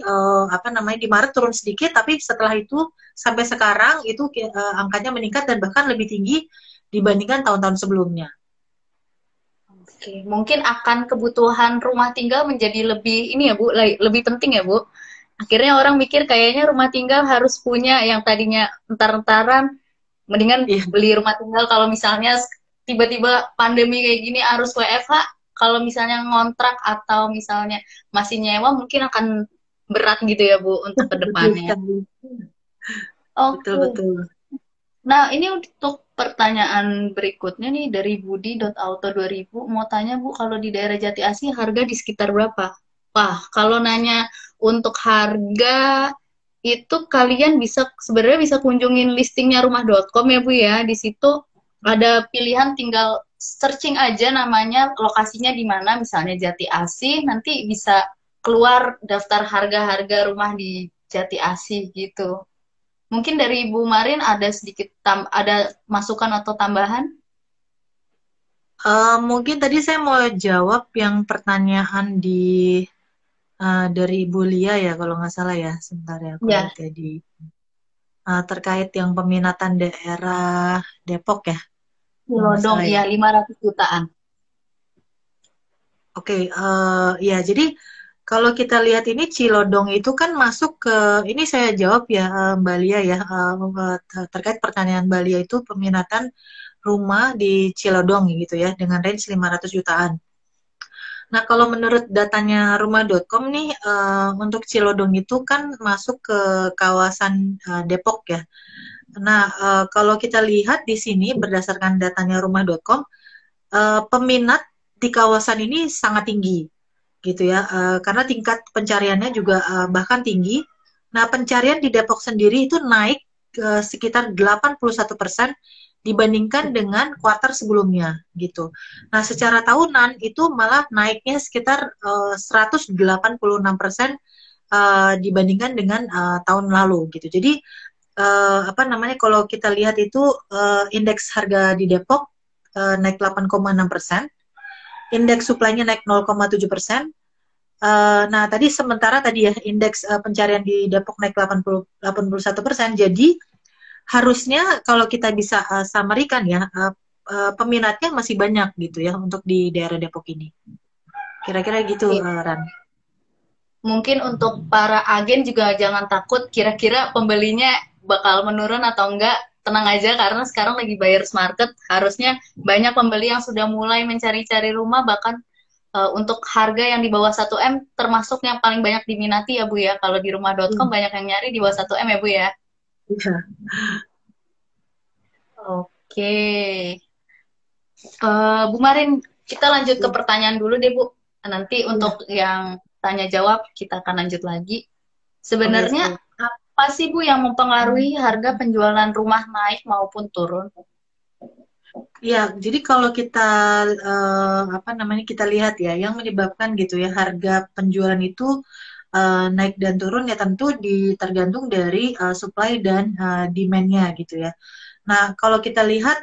apa namanya di Maret turun sedikit, tapi setelah itu sampai sekarang itu angkanya meningkat dan bahkan lebih tinggi dibandingkan tahun-tahun sebelumnya. Oke, mungkin akan kebutuhan rumah tinggal menjadi lebih ini ya Bu, lebih penting ya Bu. Akhirnya orang mikir kayaknya rumah tinggal harus punya yang tadinya entar-entaran, mendingan Iya, beli rumah tinggal kalau misalnya tiba-tiba pandemi kayak gini harus WFH, kalau misalnya ngontrak atau misalnya masih nyewa mungkin akan berat gitu ya Bu untuk betul kedepannya. sekali. Betul, Oke. betul. Nah, ini untuk pertanyaan berikutnya nih dari Budi.auto 2000 mau tanya Bu, kalau di daerah Jati Asih harga di sekitar berapa? Wah, kalau nanya untuk harga itu kalian bisa sebenarnya bisa kunjungin listingnya rumah.com ya Bu ya. Di situ ada pilihan tinggal searching aja namanya lokasinya di mana, misalnya Jati Asih, nanti bisa keluar daftar harga-harga rumah di Jati Asih gitu. Mungkin dari Ibu Marin ada sedikit ada masukan atau tambahan? Mungkin tadi saya mau jawab yang pertanyaan dari Ibu Lia ya, kalau nggak salah ya. Sebentar ya, aku Ya, lihat ya terkait yang peminatan daerah Depok ya, kalau nggak Lodong salah ya. iya 500 jutaan. Oke, ya jadi kalau kita lihat ini Cilodong itu kan masuk ke, ini saya jawab ya Mbak Lia ya, terkait pertanyaan Mbak Lia itu peminatan rumah di Cilodong gitu ya, dengan range 500 jutaan. Nah, kalau menurut datanya rumah.com nih, untuk Cilodong itu kan masuk ke kawasan Depok ya. Nah, kalau kita lihat di sini berdasarkan datanya rumah.com, peminat di kawasan ini sangat tinggi gitu ya, karena tingkat pencariannya juga bahkan tinggi. Nah, pencarian di Depok sendiri itu naik sekitar 81% dibandingkan dengan kuartal sebelumnya gitu. Nah, secara tahunan itu malah naiknya sekitar 186% dibandingkan dengan tahun lalu gitu. Jadi apa namanya, kalau kita lihat itu indeks harga di Depok naik 8,6%, indeks supply-nya naik 0,7%. Nah, tadi sementara tadi ya indeks pencarian di Depok naik 81%. Jadi harusnya kalau kita bisa summary-kan ya, peminatnya masih banyak gitu ya untuk di daerah Depok ini. Kira-kira gitu, Oke. Ran. Mungkin untuk para agen juga jangan takut kira-kira pembelinya bakal menurun atau enggak. Tenang aja karena sekarang lagi buyer's market. Harusnya banyak pembeli yang sudah mulai mencari-cari rumah, bahkan untuk harga yang di bawah 1M termasuk yang paling banyak diminati ya Bu ya. Kalau di rumah.com Hmm. banyak yang nyari di bawah 1M ya Bu ya. Iya. Oke. Bu Marin, kita lanjut ke pertanyaan dulu deh Bu. Nanti untuk Iya. yang tanya jawab kita akan lanjut lagi. Oke, Sebenarnya siap. apa sih Bu yang mempengaruhi harga penjualan rumah naik maupun turun? Ya, jadi kalau kita apa namanya, kita lihat ya, yang menyebabkan gitu ya harga penjualan itu naik dan turun ya tentu tergantung dari supply dan demand-nya gitu ya. Nah, kalau kita lihat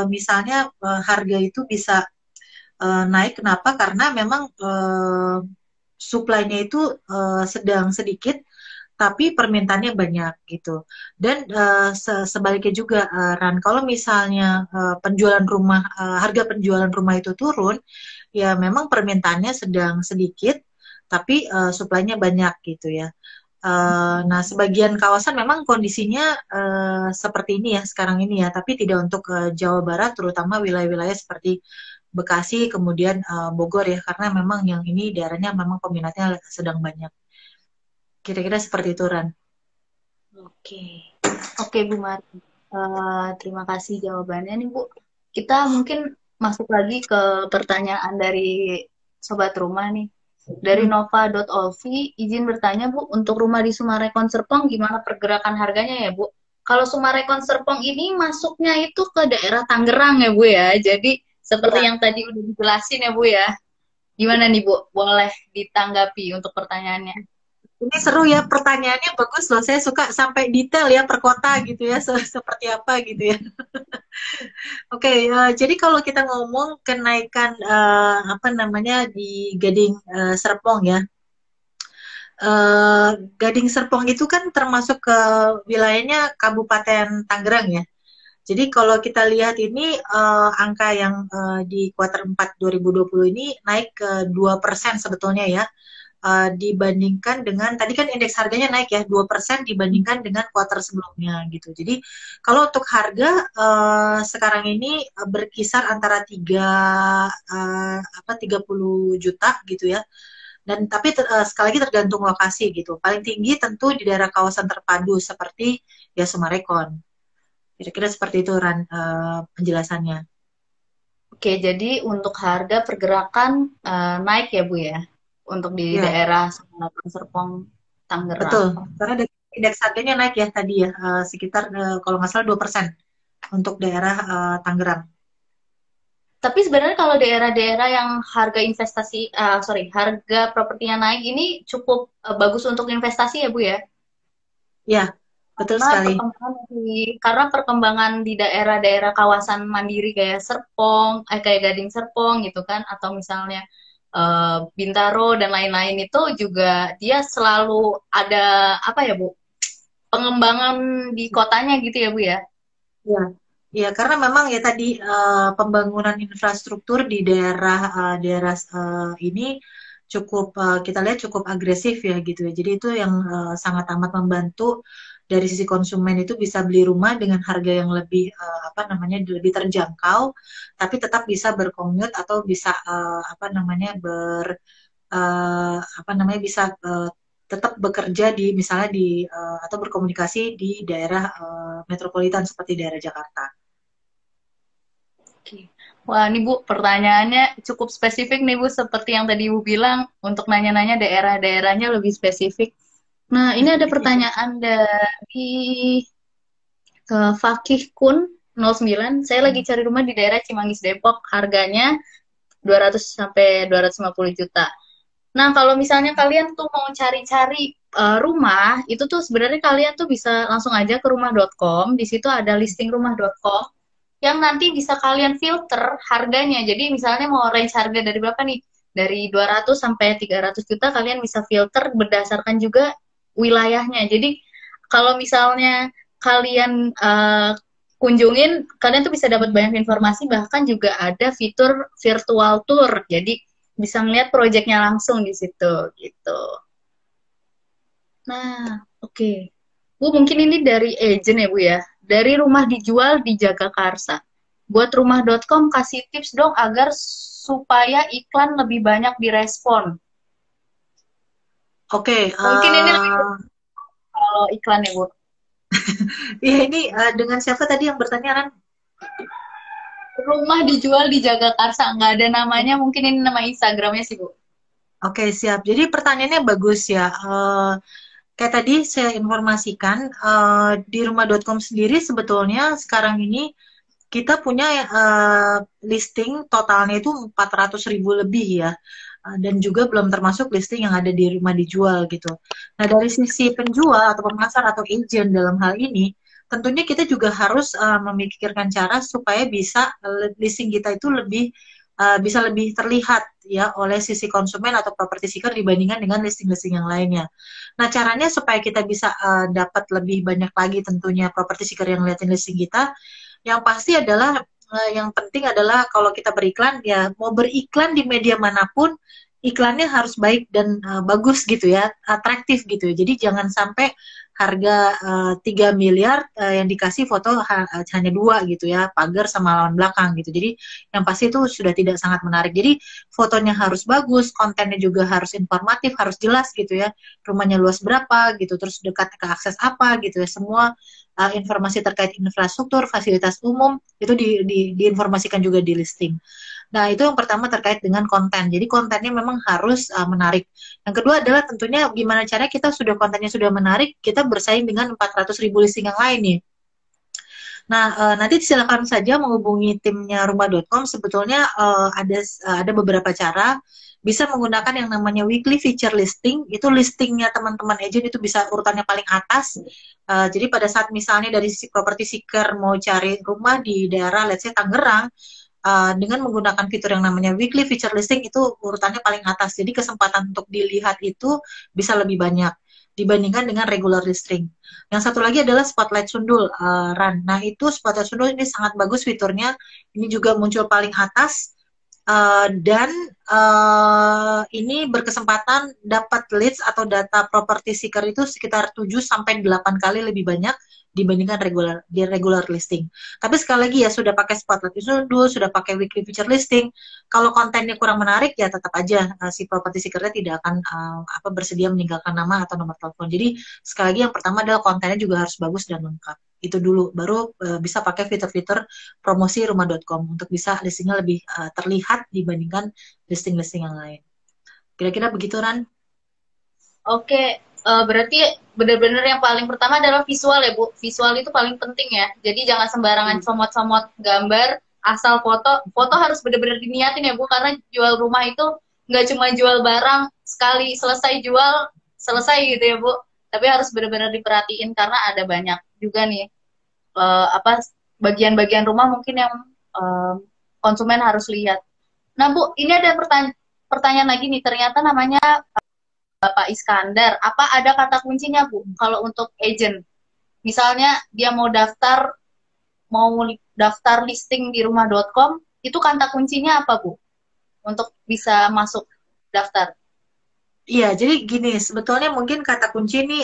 misalnya harga itu bisa naik, kenapa? Karena memang supply-nya itu sedang sedikit tapi permintaannya banyak gitu. Dan sebaliknya juga, Ran, kalau misalnya harga penjualan rumah itu turun, ya memang permintaannya sedang sedikit, tapi suplainya banyak gitu ya. Nah, sebagian kawasan memang kondisinya seperti ini ya sekarang ini ya, tapi tidak untuk Jawa Barat, terutama wilayah-wilayah seperti Bekasi, kemudian Bogor ya, karena memang yang ini daerahnya memang peminatnya sedang banyak. Kira-kira seperti itu, Ran. Oke, oke Bu Mar. Terima kasih jawabannya nih Bu. Kita mungkin masuk lagi ke pertanyaan dari sobat rumah nih. Dari Hmm. Nova.olvi, izin bertanya Bu, untuk rumah di Sumarekon Serpong gimana pergerakan harganya ya Bu? Kalau Sumarekon Serpong ini masuknya itu ke daerah Tangerang ya Bu ya. Jadi seperti Ya, yang tadi udah dijelasin ya Bu ya. Gimana nih Bu? Boleh ditanggapi untuk pertanyaannya? ini seru ya, pertanyaannya bagus loh. Saya suka sampai detail ya per kota gitu ya, seperti apa gitu ya. Oke, jadi kalau kita ngomong kenaikan apa namanya di Gading Serpong ya. Eh, Gading Serpong itu kan termasuk ke wilayahnya Kabupaten Tangerang ya. Jadi kalau kita lihat ini angka yang di kuartal 4 2020 ini naik ke 2% sebetulnya ya. Dibandingkan dengan tadi kan indeks harganya naik ya 2% dibandingkan dengan kuartal sebelumnya gitu. Jadi kalau untuk harga sekarang ini berkisar antara 30 juta gitu ya. Dan tapi sekali lagi tergantung lokasi gitu. Paling tinggi tentu di daerah kawasan terpadu seperti ya Sumarekon. Kira-kira seperti itu penjelasannya. Oke, jadi untuk harga pergerakan naik ya Bu ya, untuk di Ya, daerah Serpong, Tangerang. betul. Karena dari indeks harganya naik ya tadi ya, sekitar kalau nggak salah 2% untuk daerah Tangerang. Tapi sebenarnya kalau daerah-daerah yang harga investasi, harga propertinya naik ini cukup bagus untuk investasi ya Bu ya? Ya, betul Karena sekali. perkembangan di daerah-daerah kawasan mandiri kayak Serpong, kayak Gading Serpong gitu kan, atau misalnya Bintaro dan lain-lain itu juga dia selalu ada apa ya Bu? Pengembangan di kotanya gitu ya Bu ya? Ya, ya karena memang ya tadi pembangunan infrastruktur di daerah ini cukup kita lihat cukup agresif ya gitu ya. Jadi itu yang sangat amat membantu dari sisi konsumen itu bisa beli rumah dengan harga yang lebih apa namanya lebih terjangkau, tapi tetap bisa berkommute atau bisa apa namanya apa namanya bisa tetap bekerja di misalnya di atau berkomunikasi di daerah metropolitan seperti daerah Jakarta. Oke. Wah, ini Bu, pertanyaannya cukup spesifik nih Bu, seperti yang tadi Ibu bilang, untuk nanya-nanya daerah-daerahnya lebih spesifik. Nah, ini ada pertanyaan dari Fakih Kun 09. Saya lagi cari rumah di daerah Cimanggis Depok, harganya 200 sampai 250 juta. Nah, kalau misalnya kalian tuh mau cari-cari rumah, itu tuh sebenarnya kalian tuh bisa langsung aja ke rumah.com. Di situ ada listing rumah.com yang nanti bisa kalian filter harganya. Jadi misalnya mau range harga dari berapa nih? Dari 200 sampai 300 juta kalian bisa filter berdasarkan juga wilayahnya. Jadi kalau misalnya kalian kunjungin, kalian tuh bisa dapat banyak informasi, bahkan juga ada fitur virtual tour. Jadi bisa ngeliat proyeknya langsung di situ gitu. Nah, oke. Bu, mungkin ini dari agent ya, Bu ya. Dari rumah dijual di Jagakarsa. Buat rumah.com kasih tips dong agar supaya iklan lebih banyak direspon. Oke, Mungkin ini lebih kalau iklan ya, Bu. ya ini dengan siapa tadi yang bertanya Ran? Rumah dijual di Jagakarsa, nggak ada namanya, mungkin ini nama Instagramnya sih, Bu. Oke, siap. Jadi pertanyaannya bagus ya. Kayak tadi saya informasikan di rumah.com sendiri sebetulnya sekarang ini kita punya listing totalnya itu 400.000 lebih ya. Dan juga belum termasuk listing yang ada di rumah dijual gitu. Nah, dari sisi penjual atau pemasar atau agent dalam hal ini, tentunya kita juga harus memikirkan cara supaya bisa listing kita itu bisa lebih terlihat ya oleh sisi konsumen atau property seeker dibandingkan dengan listing-listing yang lainnya. Nah, caranya supaya kita bisa dapat lebih banyak lagi tentunya property seeker yang liatin listing kita, yang pasti adalah yang penting adalah kalau kita beriklan ya mau beriklan di media manapun iklannya harus baik dan bagus gitu ya, atraktif gitu. Jadi jangan sampai harga 3 miliar yang dikasih foto hanya 2 gitu ya, pagar sama lawan belakang gitu. Jadi yang pasti itu sudah tidak sangat menarik. Jadi fotonya harus bagus, kontennya juga harus informatif, harus jelas gitu ya. Rumahnya luas berapa gitu, terus dekat ke akses apa gitu ya. Semua informasi terkait infrastruktur, fasilitas umum itu diinformasikan juga di listing. Nah, itu yang pertama terkait dengan konten. Jadi kontennya memang harus menarik. Yang kedua adalah tentunya gimana caranya kita kontennya sudah menarik, kita bersaing dengan 400.000 listing yang lain nih. Nah, nanti silakan saja menghubungi timnya rumah.com. Sebetulnya ada beberapa cara. Bisa menggunakan yang namanya weekly feature listing. Itu listingnya teman-teman agent itu bisa urutannya paling atas. Jadi pada saat misalnya dari sisi property seeker mau cari rumah di daerah let's say Tangerang, dengan menggunakan fitur yang namanya weekly feature listing itu urutannya paling atas. Jadi kesempatan untuk dilihat itu bisa lebih banyak. dibandingkan dengan regular listing. Yang satu lagi adalah Spotlight Sundul, Ran. Nah, itu Spotlight Sundul ini sangat bagus fiturnya. Ini juga muncul paling atas. Dan ini berkesempatan dapat leads atau data property seeker itu sekitar 7-8 kali lebih banyak dibandingkan regular listing. Tapi sekali lagi ya, sudah pakai Spotlight Sundul, sudah pakai weekly feature listing, kalau kontennya kurang menarik ya tetap aja si property seekernya tidak akan bersedia meninggalkan nama atau nomor telepon. Jadi sekali lagi yang pertama adalah kontennya juga harus bagus dan lengkap. Itu dulu, baru bisa pakai fitur-fitur promosi rumah.com untuk bisa listingnya lebih terlihat dibandingkan listing-listing yang lain. Kira-kira begitu, Ran? Oke, berarti benar-benar yang paling pertama adalah visual ya, Bu. Visual itu paling penting ya. Jadi jangan sembarangan comot-comot gambar, asal foto. Foto harus benar-benar diniatin ya, Bu, karena jual rumah itu nggak cuma jual barang sekali selesai jual, selesai gitu ya, Bu. Tapi harus benar-benar diperhatiin karena ada banyak juga nih bagian-bagian rumah mungkin yang konsumen harus lihat. Nah, Bu, ini ada pertanyaan lagi nih. Ternyata namanya Bapak Iskandar. Apa ada kata kuncinya, Bu, kalau untuk agent? Misalnya dia mau daftar listing di rumah.com, itu kata kuncinya apa, Bu? Untuk bisa masuk daftar. Iya, jadi gini, sebetulnya mungkin kata kunci ini,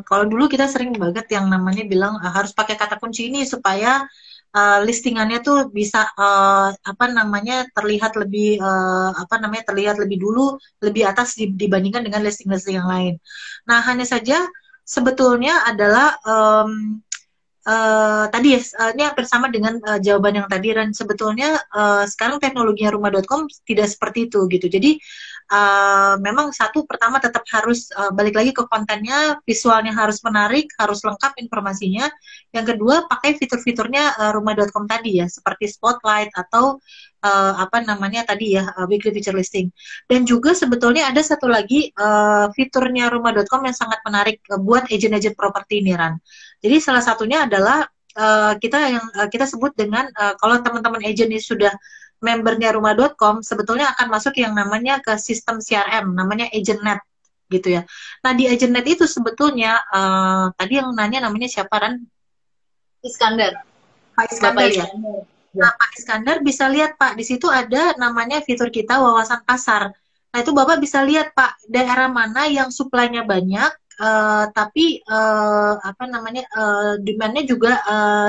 kalau dulu kita sering banget yang namanya bilang harus pakai kata kunci ini supaya listingannya tuh bisa terlihat lebih terlihat lebih dulu, lebih atas dibandingkan dengan listing-listing yang lain. Nah, hanya saja sebetulnya adalah tadi ya, ini hampir sama dengan jawaban yang tadi, dan sebetulnya sekarang teknologinya rumah.com tidak seperti itu gitu. Jadi memang pertama tetap harus balik lagi ke kontennya, visualnya harus menarik, harus lengkap informasinya. Yang kedua, pakai fitur-fiturnya rumah.com tadi ya, seperti Spotlight atau weekly feature listing. Dan juga sebetulnya ada satu lagi fiturnya rumah.com yang sangat menarik buat agent-agent properti ini, Ran. Jadi salah satunya adalah kita sebut dengan kalau teman-teman agent ini sudah membernya rumah.com, sebetulnya akan masuk yang namanya ke sistem CRM, namanya AgentNet gitu ya. Nah, di AgentNet itu sebetulnya tadi yang nanya namanya siapa, Ran? Iskandar. Pak Iskandar ya. Nah, Pak Iskandar bisa lihat, Pak, di situ ada namanya fitur kita wawasan pasar. Nah, itu Bapak bisa lihat, Pak, daerah mana yang suplainya banyak, tapi demand-nya juga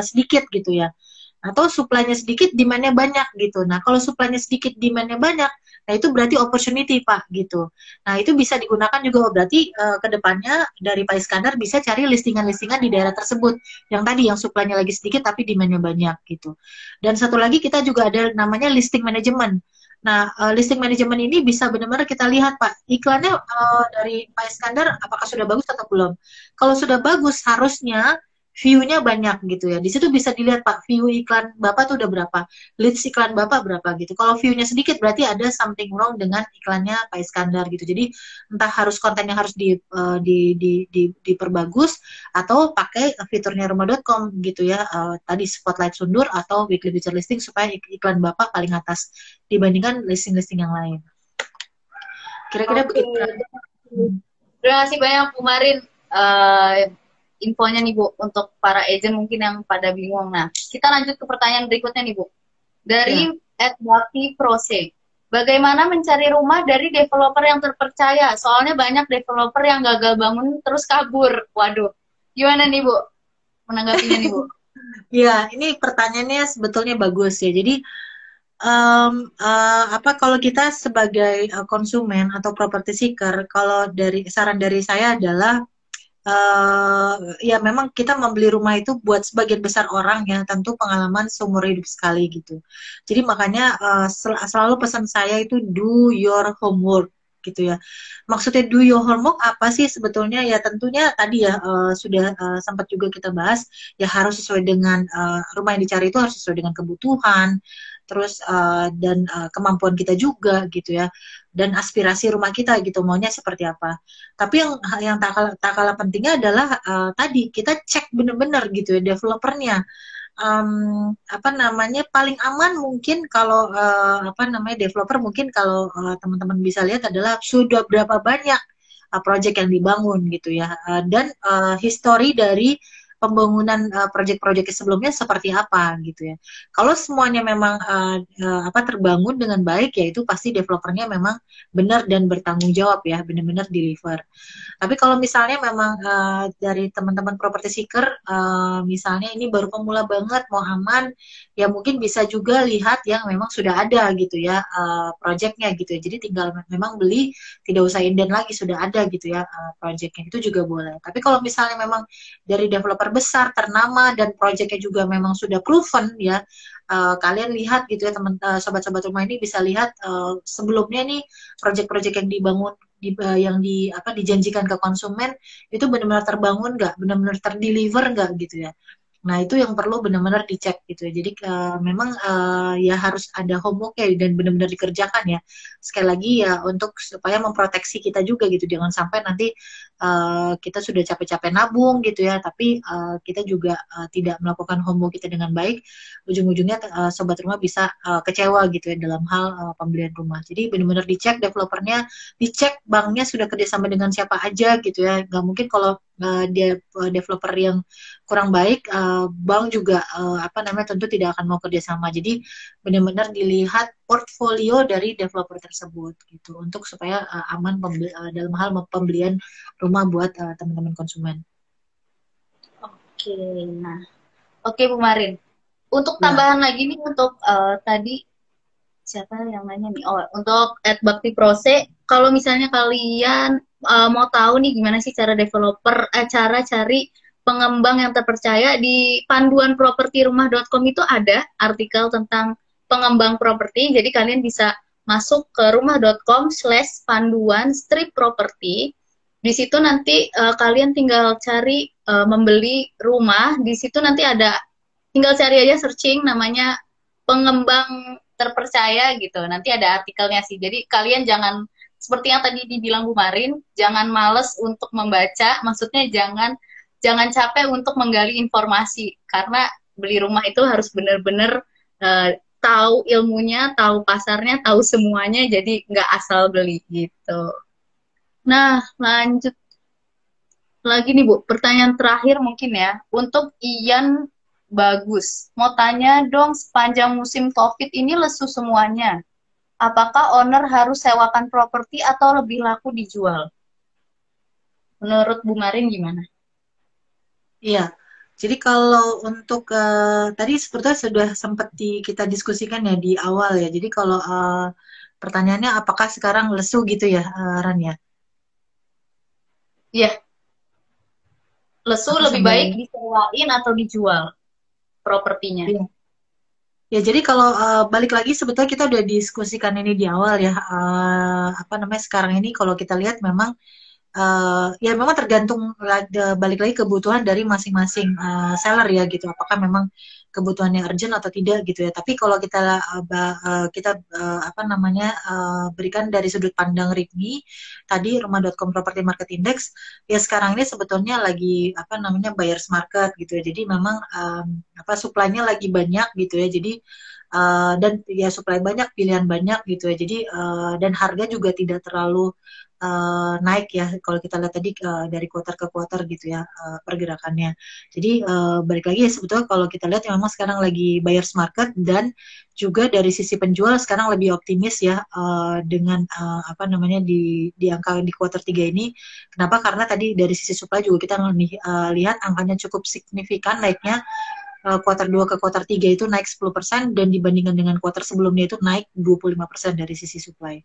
sedikit gitu ya. Atau suplainya sedikit, demand-nya banyak gitu. Nah, kalau suplainya sedikit, demand-nya banyak, nah itu berarti opportunity, Pak, gitu. Nah, itu bisa digunakan juga, berarti ke depannya dari Pak Iskandar bisa cari listingan-listingan di daerah tersebut. Yang tadi, yang suplainya lagi sedikit, tapi demand-nya banyak gitu. Dan satu lagi kita juga ada namanya listing management. Nah, listing management ini bisa benar-benar kita lihat, Pak, iklannya dari Pak Iskandar apakah sudah bagus atau belum. Kalau sudah bagus, harusnya view-nya banyak gitu ya. Di situ bisa dilihat, Pak, view iklan Bapak tuh udah berapa, leads iklan Bapak berapa gitu. Kalau view-nya sedikit berarti ada something wrong dengan iklannya Pak Iskandar gitu. Jadi entah harus kontennya harus diperbagus atau pakai fiturnya rumah.com gitu ya. Tadi Spotlight Sundur atau weekly feature listing supaya iklan Bapak paling atas dibandingkan listing-listing yang lain. Kira-kira begitu. Terima kasih banyak, Bu Marin. Infonya nih, Bu, untuk para agent mungkin yang pada bingung. Nah, kita lanjut ke pertanyaan berikutnya nih, Bu. Dari @bakti Prose. Bagaimana mencari rumah dari developer yang terpercaya? Soalnya banyak developer yang gagal bangun terus kabur. Waduh. Gimana nih, Bu? Menanggapinya nih, Bu? Ya, ini pertanyaannya sebetulnya bagus ya. Jadi kalau kita sebagai konsumen atau property seeker, kalau saran dari saya adalah ya memang kita membeli rumah itu buat sebagian besar orang ya tentu pengalaman seumur hidup sekali gitu. Jadi makanya selalu pesan saya itu do your homework gitu ya. Maksudnya do your homework apa sih sebetulnya? Ya tentunya tadi ya sudah sempat juga kita bahas ya, harus sesuai dengan rumah yang dicari itu harus sesuai dengan kebutuhan, terus dan kemampuan kita juga gitu ya, dan aspirasi rumah kita gitu, maunya seperti apa. Tapi yang tak kalah pentingnya adalah tadi kita cek benar-benar gitu ya developernya. Paling aman mungkin kalau developer mungkin kalau teman-teman bisa lihat adalah sudah berapa banyak proyek yang dibangun gitu ya. Dan histori dari pembangunan proyek-proyek sebelumnya seperti apa gitu ya. Kalau semuanya memang terbangun dengan baik, ya itu pasti developernya memang benar dan bertanggung jawab ya, benar-benar deliver. Tapi kalau misalnya memang dari teman-teman property seeker, misalnya ini baru pemula banget, mau aman, ya mungkin bisa juga lihat yang memang sudah ada gitu ya, projectnya gitu ya. Jadi tinggal memang beli, tidak usah inden lagi, sudah ada gitu ya projectnya, itu juga boleh. Tapi kalau misalnya memang dari developer besar, ternama, dan projectnya juga memang sudah proven ya, kalian lihat gitu ya teman sobat-sobat rumah ini bisa lihat sebelumnya nih project-project yang dibangun dijanjikan ke konsumen itu benar-benar terbangun nggak, benar-benar terdeliver nggak gitu ya. Nah, itu yang perlu benar-benar dicek gitu ya. Jadi memang ya harus ada homework ya dan benar-benar dikerjakan ya. Sekali lagi ya untuk supaya memproteksi kita juga gitu. Jangan sampai nanti kita sudah capek-capek nabung gitu ya, tapi kita juga tidak melakukan homework kita dengan baik. Ujung-ujungnya sobat rumah bisa kecewa gitu ya dalam hal pembelian rumah. Jadi benar-benar dicek developernya, dicek banknya sudah kerjasama dengan siapa aja gitu ya. Nggak mungkin kalau dia developer yang kurang baik, bank juga tentu tidak akan mau kerjasama. Jadi benar-benar dilihat portfolio dari developer tersebut gitu untuk supaya aman dalam hal pembelian rumah buat teman-teman konsumen. Oke, nah, oke Bu Marin. Untuk Ya. tambahan lagi nih untuk tadi siapa yang nanya nih? Oh, untuk @bakti prose, kalau misalnya kalian mau tahu nih gimana sih cara cara cari pengembang yang terpercaya, di panduanpropertirumah.com itu ada artikel tentang pengembang properti. Jadi kalian bisa masuk ke rumah.com/panduan-properti. Di situ nanti kalian tinggal cari membeli rumah. Di situ nanti ada, tinggal cari aja searching namanya pengembang terpercaya gitu. Nanti ada artikelnya sih. Jadi kalian jangan, seperti yang tadi dibilang Bu Marin, jangan males untuk membaca. Maksudnya jangan capek untuk menggali informasi, karena beli rumah itu harus benar-benar tahu ilmunya, tahu pasarnya, tahu semuanya. Jadi nggak asal beli gitu. Nah, lanjut lagi nih Bu, pertanyaan terakhir mungkin ya, untuk Ian Bagus. Mau tanya dong, sepanjang musim COVID ini lesu semuanya. Apakah owner harus sewakan properti atau lebih laku dijual? Menurut Bu Marin gimana? Iya. Jadi kalau untuk tadi sebetulnya sudah sempat kita diskusikan ya di awal ya. Jadi kalau pertanyaannya apakah sekarang lesu gitu ya, Ran ya? Iya, lesu Aku lebih baik sambil. disewain atau dijual propertinya? Iya. Ya, jadi kalau balik lagi sebetulnya kita udah diskusikan ini di awal ya. Sekarang ini kalau kita lihat memang ya memang tergantung balik lagi kebutuhan dari masing-masing seller ya gitu. Apakah memang kebutuhannya urgent atau tidak gitu ya. Tapi kalau kita berikan dari sudut pandang RIPMI tadi, Rumah.com Property Market Index, ya sekarang ini sebetulnya lagi buyers market gitu ya. Jadi memang supply-nya lagi banyak gitu ya. Jadi dan ya supply banyak, pilihan banyak gitu ya. Jadi dan harga juga tidak terlalu naik ya kalau kita lihat tadi dari kuarter ke kuarter gitu ya pergerakannya. Jadi balik lagi ya sebetulnya kalau kita lihat ya memang sekarang lagi buyers market, dan juga dari sisi penjual sekarang lebih optimis ya dengan di angka di kuarter 3 ini. Kenapa? Karena tadi dari sisi supply juga kita lihat angkanya cukup signifikan naiknya. Kuarter 2 ke kuarter 3 itu naik 10%, dan dibandingkan dengan kuarter sebelumnya itu naik 25% dari sisi supply.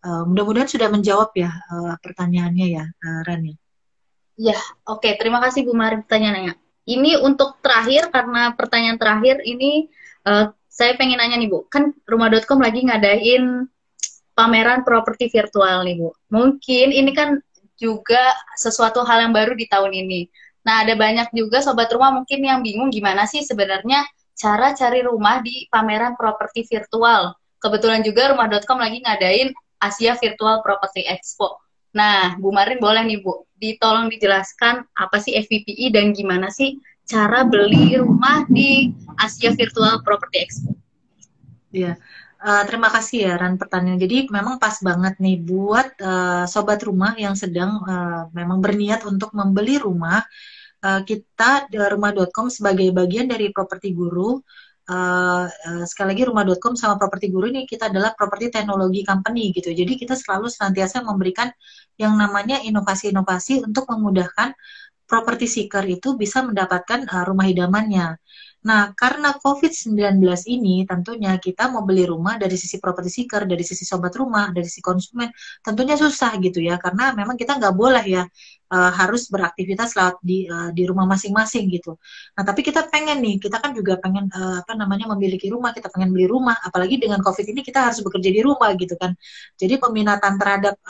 Mudah-mudahan sudah menjawab ya pertanyaannya ya, Rani. Ya, oke. Terima kasih Bu Marin pertanyaannya. Ini untuk terakhir, karena pertanyaan terakhir ini saya pengen nanya nih Bu. Kan Rumah.com lagi ngadain pameran properti virtual nih Bu. Mungkin ini kan juga sesuatu hal yang baru di tahun ini. Nah, ada banyak juga sobat rumah mungkin yang bingung gimana sih sebenarnya cara cari rumah di pameran properti virtual. Kebetulan juga Rumah.com lagi ngadain Asia Virtual Property Expo. Nah, Bu Marin boleh nih Bu, ditolong dijelaskan apa sih FVPI dan gimana sih cara beli rumah di Asia Virtual Property Expo? Iya. Terima kasih ya Ran pertanyaan. Jadi memang pas banget nih buat sobat rumah yang sedang memang berniat untuk membeli rumah. Kita di rumah.com sebagai bagian dari Properti Guru. Sekali lagi rumah.com sama Properti Guru ini kita adalah properti teknologi company gitu. Jadi kita selalu senantiasa memberikan yang namanya inovasi-inovasi untuk memudahkan properti seeker itu bisa mendapatkan rumah idamannya. Nah, karena COVID-19 ini tentunya kita mau beli rumah dari sisi properti seeker, dari sisi sobat rumah, dari sisi konsumen, tentunya susah gitu ya, karena memang kita nggak boleh ya harus beraktivitas lewat di rumah masing-masing gitu. Nah, tapi kita pengen nih, kita kan juga pengen apa namanya memiliki rumah, kita pengen beli rumah, apalagi dengan COVID ini kita harus bekerja di rumah gitu kan. Jadi peminatan terhadap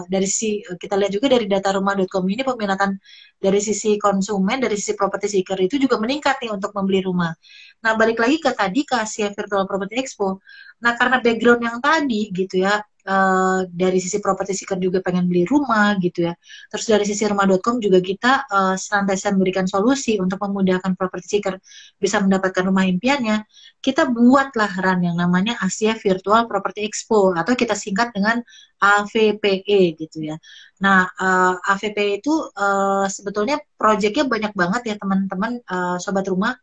dari sisi kita lihat juga dari data rumah.com ini peminatan dari sisi konsumen, dari sisi property seeker itu juga meningkat nih untuk membeli rumah. Nah, balik lagi ke tadi ke Asia Virtual Property Expo. Nah, karena background yang tadi gitu ya, dari sisi property seeker juga pengen beli rumah gitu ya. Terus dari sisi rumah.com juga kita senantiasa memberikan solusi untuk memudahkan property seeker bisa mendapatkan rumah impiannya. Kita buatlah RAN yang namanya Asia Virtual Property Expo atau kita singkat dengan AVPE gitu ya. Nah, AVP itu sebetulnya proyeknya banyak banget ya teman-teman sobat rumah.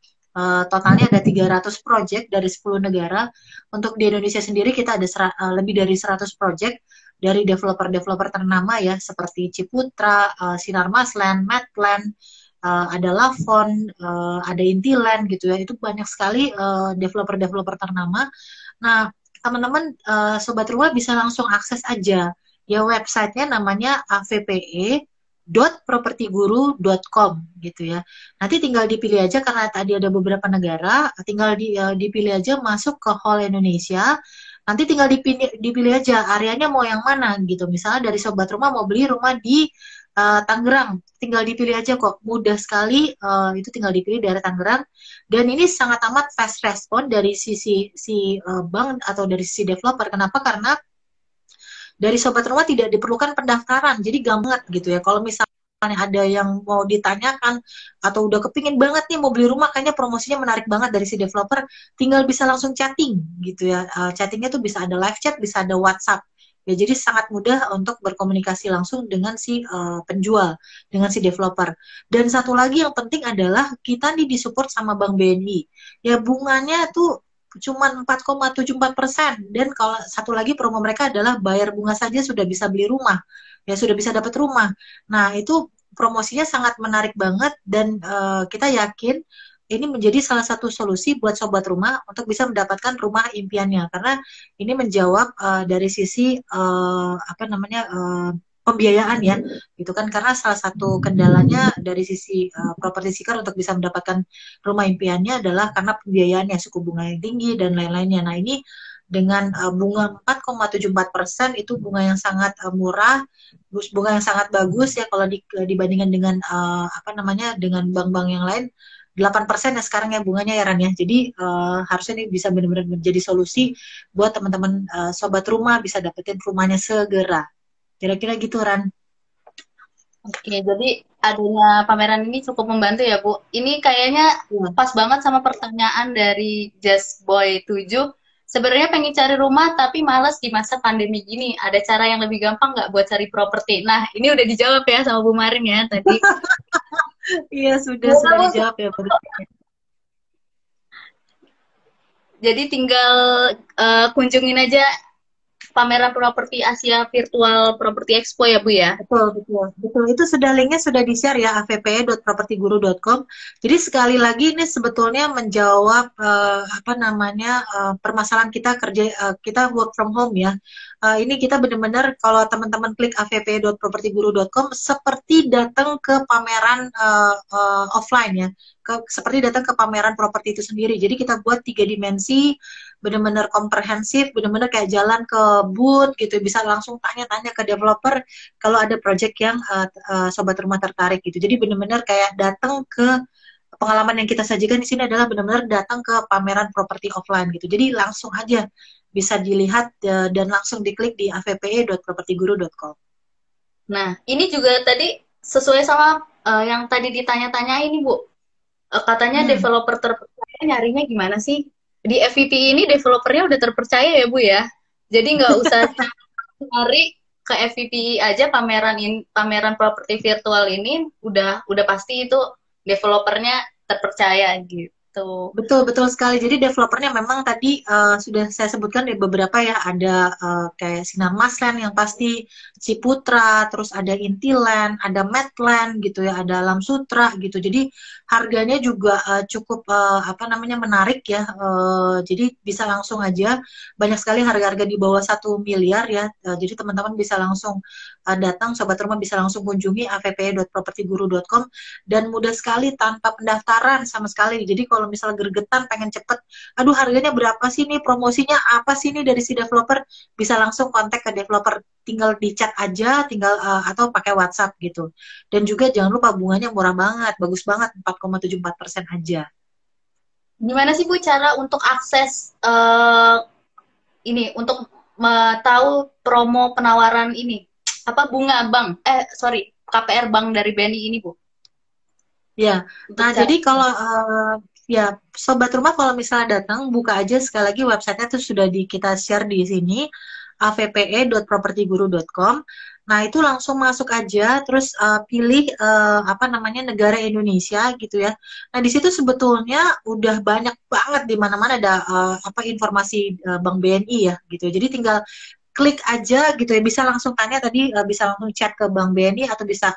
Totalnya ada 300 proyek dari 10 negara. Untuk di Indonesia sendiri kita ada lebih dari 100 proyek dari developer-developer ternama ya seperti Ciputra, Sinar Masland, Medland, ada Lafon, ada Intiland gitu ya. Itu banyak sekali developer-developer ternama. Nah, teman-teman sobat rumah bisa langsung akses aja ya websitenya namanya avpe.propertiguru.com gitu ya. Nanti tinggal dipilih aja karena tadi ada beberapa negara, tinggal dipilih aja masuk ke Hall Indonesia. Nanti tinggal dipilih aja areanya mau yang mana gitu. Misalnya dari sobat rumah mau beli rumah di Tangerang, tinggal dipilih aja kok. Mudah sekali itu tinggal dipilih dari Tangerang. Dan ini sangat amat fast respon dari sisi bank atau dari sisi developer. Kenapa? Karena dari sobat rumah tidak diperlukan pendaftaran, jadi gampang banget gitu ya. Kalau misalnya ada yang mau ditanyakan atau udah kepingin banget nih mau beli rumah, kayaknya promosinya menarik banget dari si developer, tinggal bisa langsung chatting gitu ya. Chattingnya tuh bisa ada live chat, bisa ada WhatsApp. Ya, jadi sangat mudah untuk berkomunikasi langsung dengan si penjual, dengan si developer. Dan satu lagi yang penting adalah kita nih disupport sama Bank BNI. Ya bunganya tuh cuma 4,74%. Dan kalau satu lagi promo mereka adalah bayar bunga saja sudah bisa beli rumah, ya sudah bisa dapat rumah. Nah itu promosinya sangat menarik banget dan kita yakin ini menjadi salah satu solusi buat sobat rumah untuk bisa mendapatkan rumah impiannya karena ini menjawab dari sisi apa namanya pembiayaan ya gitu kan karena salah satu kendalanya dari sisi properti seeker untuk bisa mendapatkan rumah impiannya adalah karena pembiayaannya suku bunga yang tinggi dan lain-lainnya. Nah ini dengan bunga 4,74% itu bunga yang sangat murah, bunga yang sangat bagus ya kalau dibandingkan dengan apa namanya dengan bank-bank yang lain 8% ya sekarang ya bunganya ya Ran ya. Jadi harusnya ini bisa benar-benar menjadi solusi buat teman-teman sobat rumah bisa dapetin rumahnya segera. Kira-kira gitu Ran. Oke, jadi adanya pameran ini cukup membantu ya, Bu. Ini kayaknya Ya. pas banget sama pertanyaan dari Just Boy 7. Sebenarnya pengen cari rumah tapi males di masa pandemi gini. Ada cara yang lebih gampang nggak buat cari properti? Nah, ini udah dijawab ya sama Bu Marin ya tadi. Iya sudah dijawab ya. Jadi tinggal kunjungin aja pameran properti Asia Virtual Property Expo ya Bu ya. Betul, betul, betul. Itu sudah linknya sudah di-share ya avpe.propertiguru.com. Jadi sekali lagi ini sebetulnya menjawab apa namanya permasalahan kita kerja kita work from home ya. Ini kita benar-benar kalau teman-teman klik avpe.propertiguru.com seperti datang ke pameran offline ya. Seperti datang ke pameran properti itu sendiri. Jadi kita buat 3 dimensi benar-benar komprehensif, benar-benar kayak jalan ke booth gitu, bisa langsung tanya-tanya ke developer kalau ada project yang sobat rumah tertarik gitu. Jadi benar-benar kayak datang ke pengalaman yang kita sajikan di sini adalah benar-benar datang ke pameran properti offline gitu. Jadi langsung aja bisa dilihat dan langsung diklik di avpe.propertiguru.com. Nah, ini juga tadi sesuai sama yang tadi ditanya-tanya ini Bu. Katanya developer terpercaya nyarinya gimana sih? di FVP ini developernya udah terpercaya ya Bu ya. Jadi nggak usah cari ke FVP aja, pameran properti virtual ini udah pasti itu developernya terpercaya gitu. Betul, betul sekali. Jadi developernya memang tadi sudah saya sebutkan di beberapa ya, ada kayak Sinar Masland yang pasti, Ciputra, terus ada Intiland, ada Medland gitu ya, ada Alam Sutra gitu. Jadi harganya juga cukup apa namanya menarik ya. Jadi bisa langsung aja, banyak sekali harga-harga di bawah 1 miliar ya. Jadi teman-teman bisa langsung datang, sobat rumah bisa langsung kunjungi avpe.propertiguru.com dan mudah sekali tanpa pendaftaran sama sekali. Jadi kalau misalnya gergetan pengen cepet, aduh harganya berapa sih nih, promosinya apa sih nih dari si developer, bisa langsung kontak ke developer, tinggal di chat aja, tinggal atau pakai WhatsApp gitu. Dan juga jangan lupa bunganya murah banget, bagus banget, 4,74% aja. Gimana sih Bu cara untuk akses ini untuk tahu promo penawaran ini? Apa bunga bank? Sorry, KPR Bank dari BNI ini Bu? Ya, Untuk nah cara. jadi kalau ya sobat rumah kalau misalnya datang buka aja sekali lagi websitenya tuh sudah kita share di sini avpe.propertiguru.com. Nah itu langsung masuk aja, terus pilih apa namanya negara Indonesia gitu ya. Nah di situ sebetulnya udah banyak banget di mana-mana ada apa informasi Bank BNI ya gitu. Jadi tinggal klik aja gitu ya, bisa langsung tanya tadi, bisa langsung chat ke Bank BNI atau bisa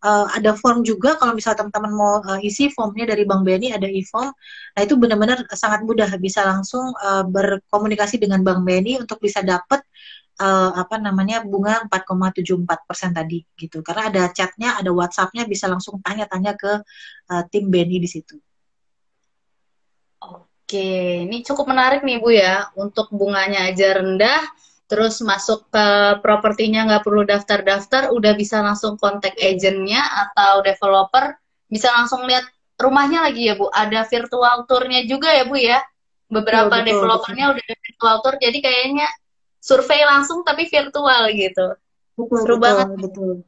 ada form juga kalau misalnya teman-teman mau isi formnya dari Bank BNI, ada e-form. Nah itu benar-benar sangat mudah, bisa langsung berkomunikasi dengan Bank BNI untuk bisa dapat apa namanya bunga 4,74% tadi gitu. Karena ada chatnya, ada WhatsAppnya, bisa langsung tanya-tanya ke tim BNI di situ. Oke, ini cukup menarik nih Bu ya, untuk bunganya aja rendah, terus masuk ke propertinya nggak perlu daftar-daftar, udah bisa langsung kontak agentnya atau developer, bisa langsung lihat rumahnya lagi ya Bu, ada virtual tour-nya juga ya Bu ya, Betul, beberapa betul, betul. developernya udah ada virtual tour, jadi kayaknya survei langsung tapi virtual gitu, Betul, seru betul, banget. betul.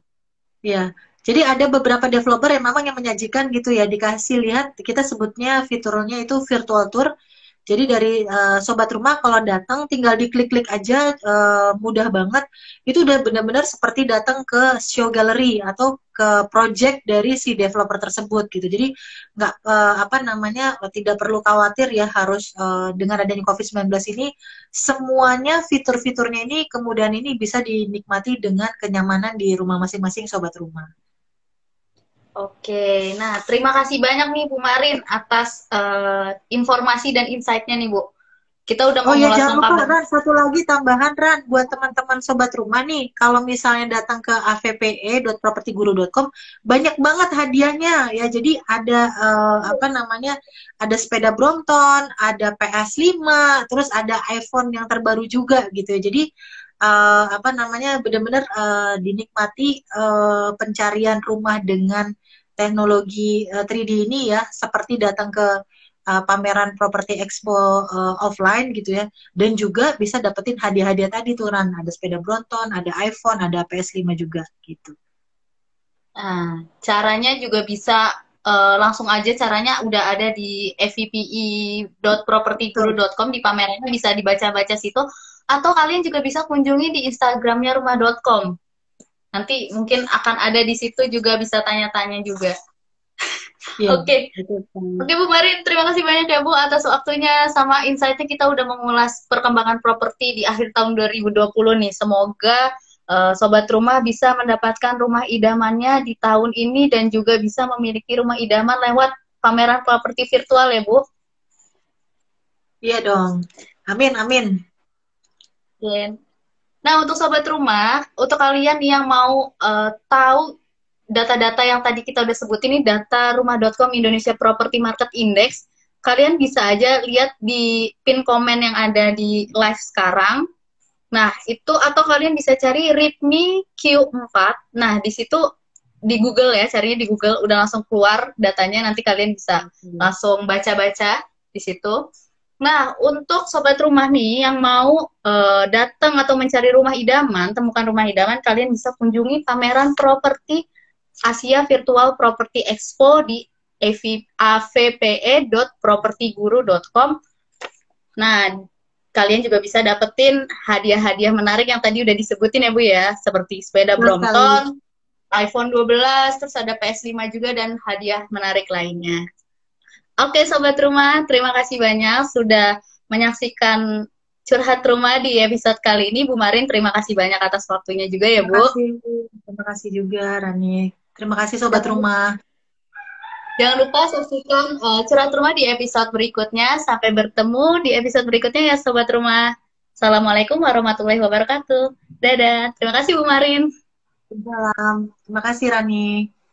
Ya, jadi ada beberapa developer yang memang yang menyajikan gitu ya, dikasih lihat, kita sebutnya fiturnya itu virtual tour. Jadi dari sobat rumah kalau datang tinggal diklik-klik aja, mudah banget. Itu udah benar-benar seperti datang ke show gallery atau ke project dari si developer tersebut gitu. Jadi nggak apa namanya tidak perlu khawatir ya harus dengan adanya COVID-19 ini semuanya fitur-fiturnya ini kemudian ini bisa dinikmati dengan kenyamanan di rumah masing-masing sobat rumah. Oke, nah terima kasih banyak nih Bu Marin atas informasi dan insight-nya nih Bu. Kita udah Oh ya, mengulas jangan lengkap lupa banget. Ran, satu lagi tambahan Ran buat teman-teman sobat rumah nih. Kalau misalnya datang ke avpe.propertiguru.com banyak banget hadiahnya ya. Jadi ada apa namanya? Ada sepeda Brompton, ada PS5, terus ada iPhone yang terbaru juga gitu ya. Jadi apa namanya? Benar-benar dinikmati pencarian rumah dengan teknologi 3D ini ya, seperti datang ke pameran properti expo offline gitu ya, dan juga bisa dapetin hadiah-hadiah tadi tuh Ran, ada sepeda Brompton, ada iPhone, ada PS5 juga gitu. Nah, caranya juga bisa langsung aja, caranya udah ada di Betul. fvpe.propertiguru.com, di pamerannya bisa dibaca-baca situ, atau kalian juga bisa kunjungi di Instagramnya rumah.com. Nanti mungkin akan ada di situ juga, bisa tanya-tanya juga. Iya, Oke. betul sekali. Oke Bu Marin, terima kasih banyak ya Bu atas waktunya sama insight-nya. Kita udah mengulas perkembangan properti di akhir tahun 2020 nih. Semoga Sobat Rumah bisa mendapatkan rumah idamannya di tahun ini dan juga bisa memiliki rumah idaman lewat pameran properti virtual ya Bu. Iya dong. Amin, amin. Oke. Nah, untuk Sobat Rumah, untuk kalian yang mau tahu data-data yang tadi kita udah sebut ini, data rumah.com Indonesia Property Market Index, kalian bisa aja lihat di pin komen yang ada di live sekarang. Nah, itu atau kalian bisa cari README Q4. Nah, di situ di Google ya, carinya di Google udah langsung keluar datanya, nanti kalian bisa langsung baca-baca di situ. Nah, untuk sobat rumah nih yang mau datang atau mencari rumah idaman, temukan rumah idaman, kalian bisa kunjungi pameran properti Asia Virtual Property Expo di avpe.propertiguru.com. Nah, kalian juga bisa dapetin hadiah-hadiah menarik yang tadi udah disebutin ya Bu ya, seperti sepeda Betul sekali. Brompton, iPhone 12, terus ada PS5 juga dan hadiah menarik lainnya. Oke Sobat Rumah, terima kasih banyak sudah menyaksikan Curhat Rumah di episode kali ini. Bu Marin, terima kasih banyak atas waktunya juga ya Bu. Terima kasih juga Rani. Terima kasih Sobat Jangan, Rumah. jangan lupa saksikan Curhat Rumah di episode berikutnya. Sampai bertemu di episode berikutnya ya Sobat Rumah. Assalamualaikum warahmatullahi wabarakatuh. Dadah. Terima kasih Bu Marin. Salam. Terima kasih Rani.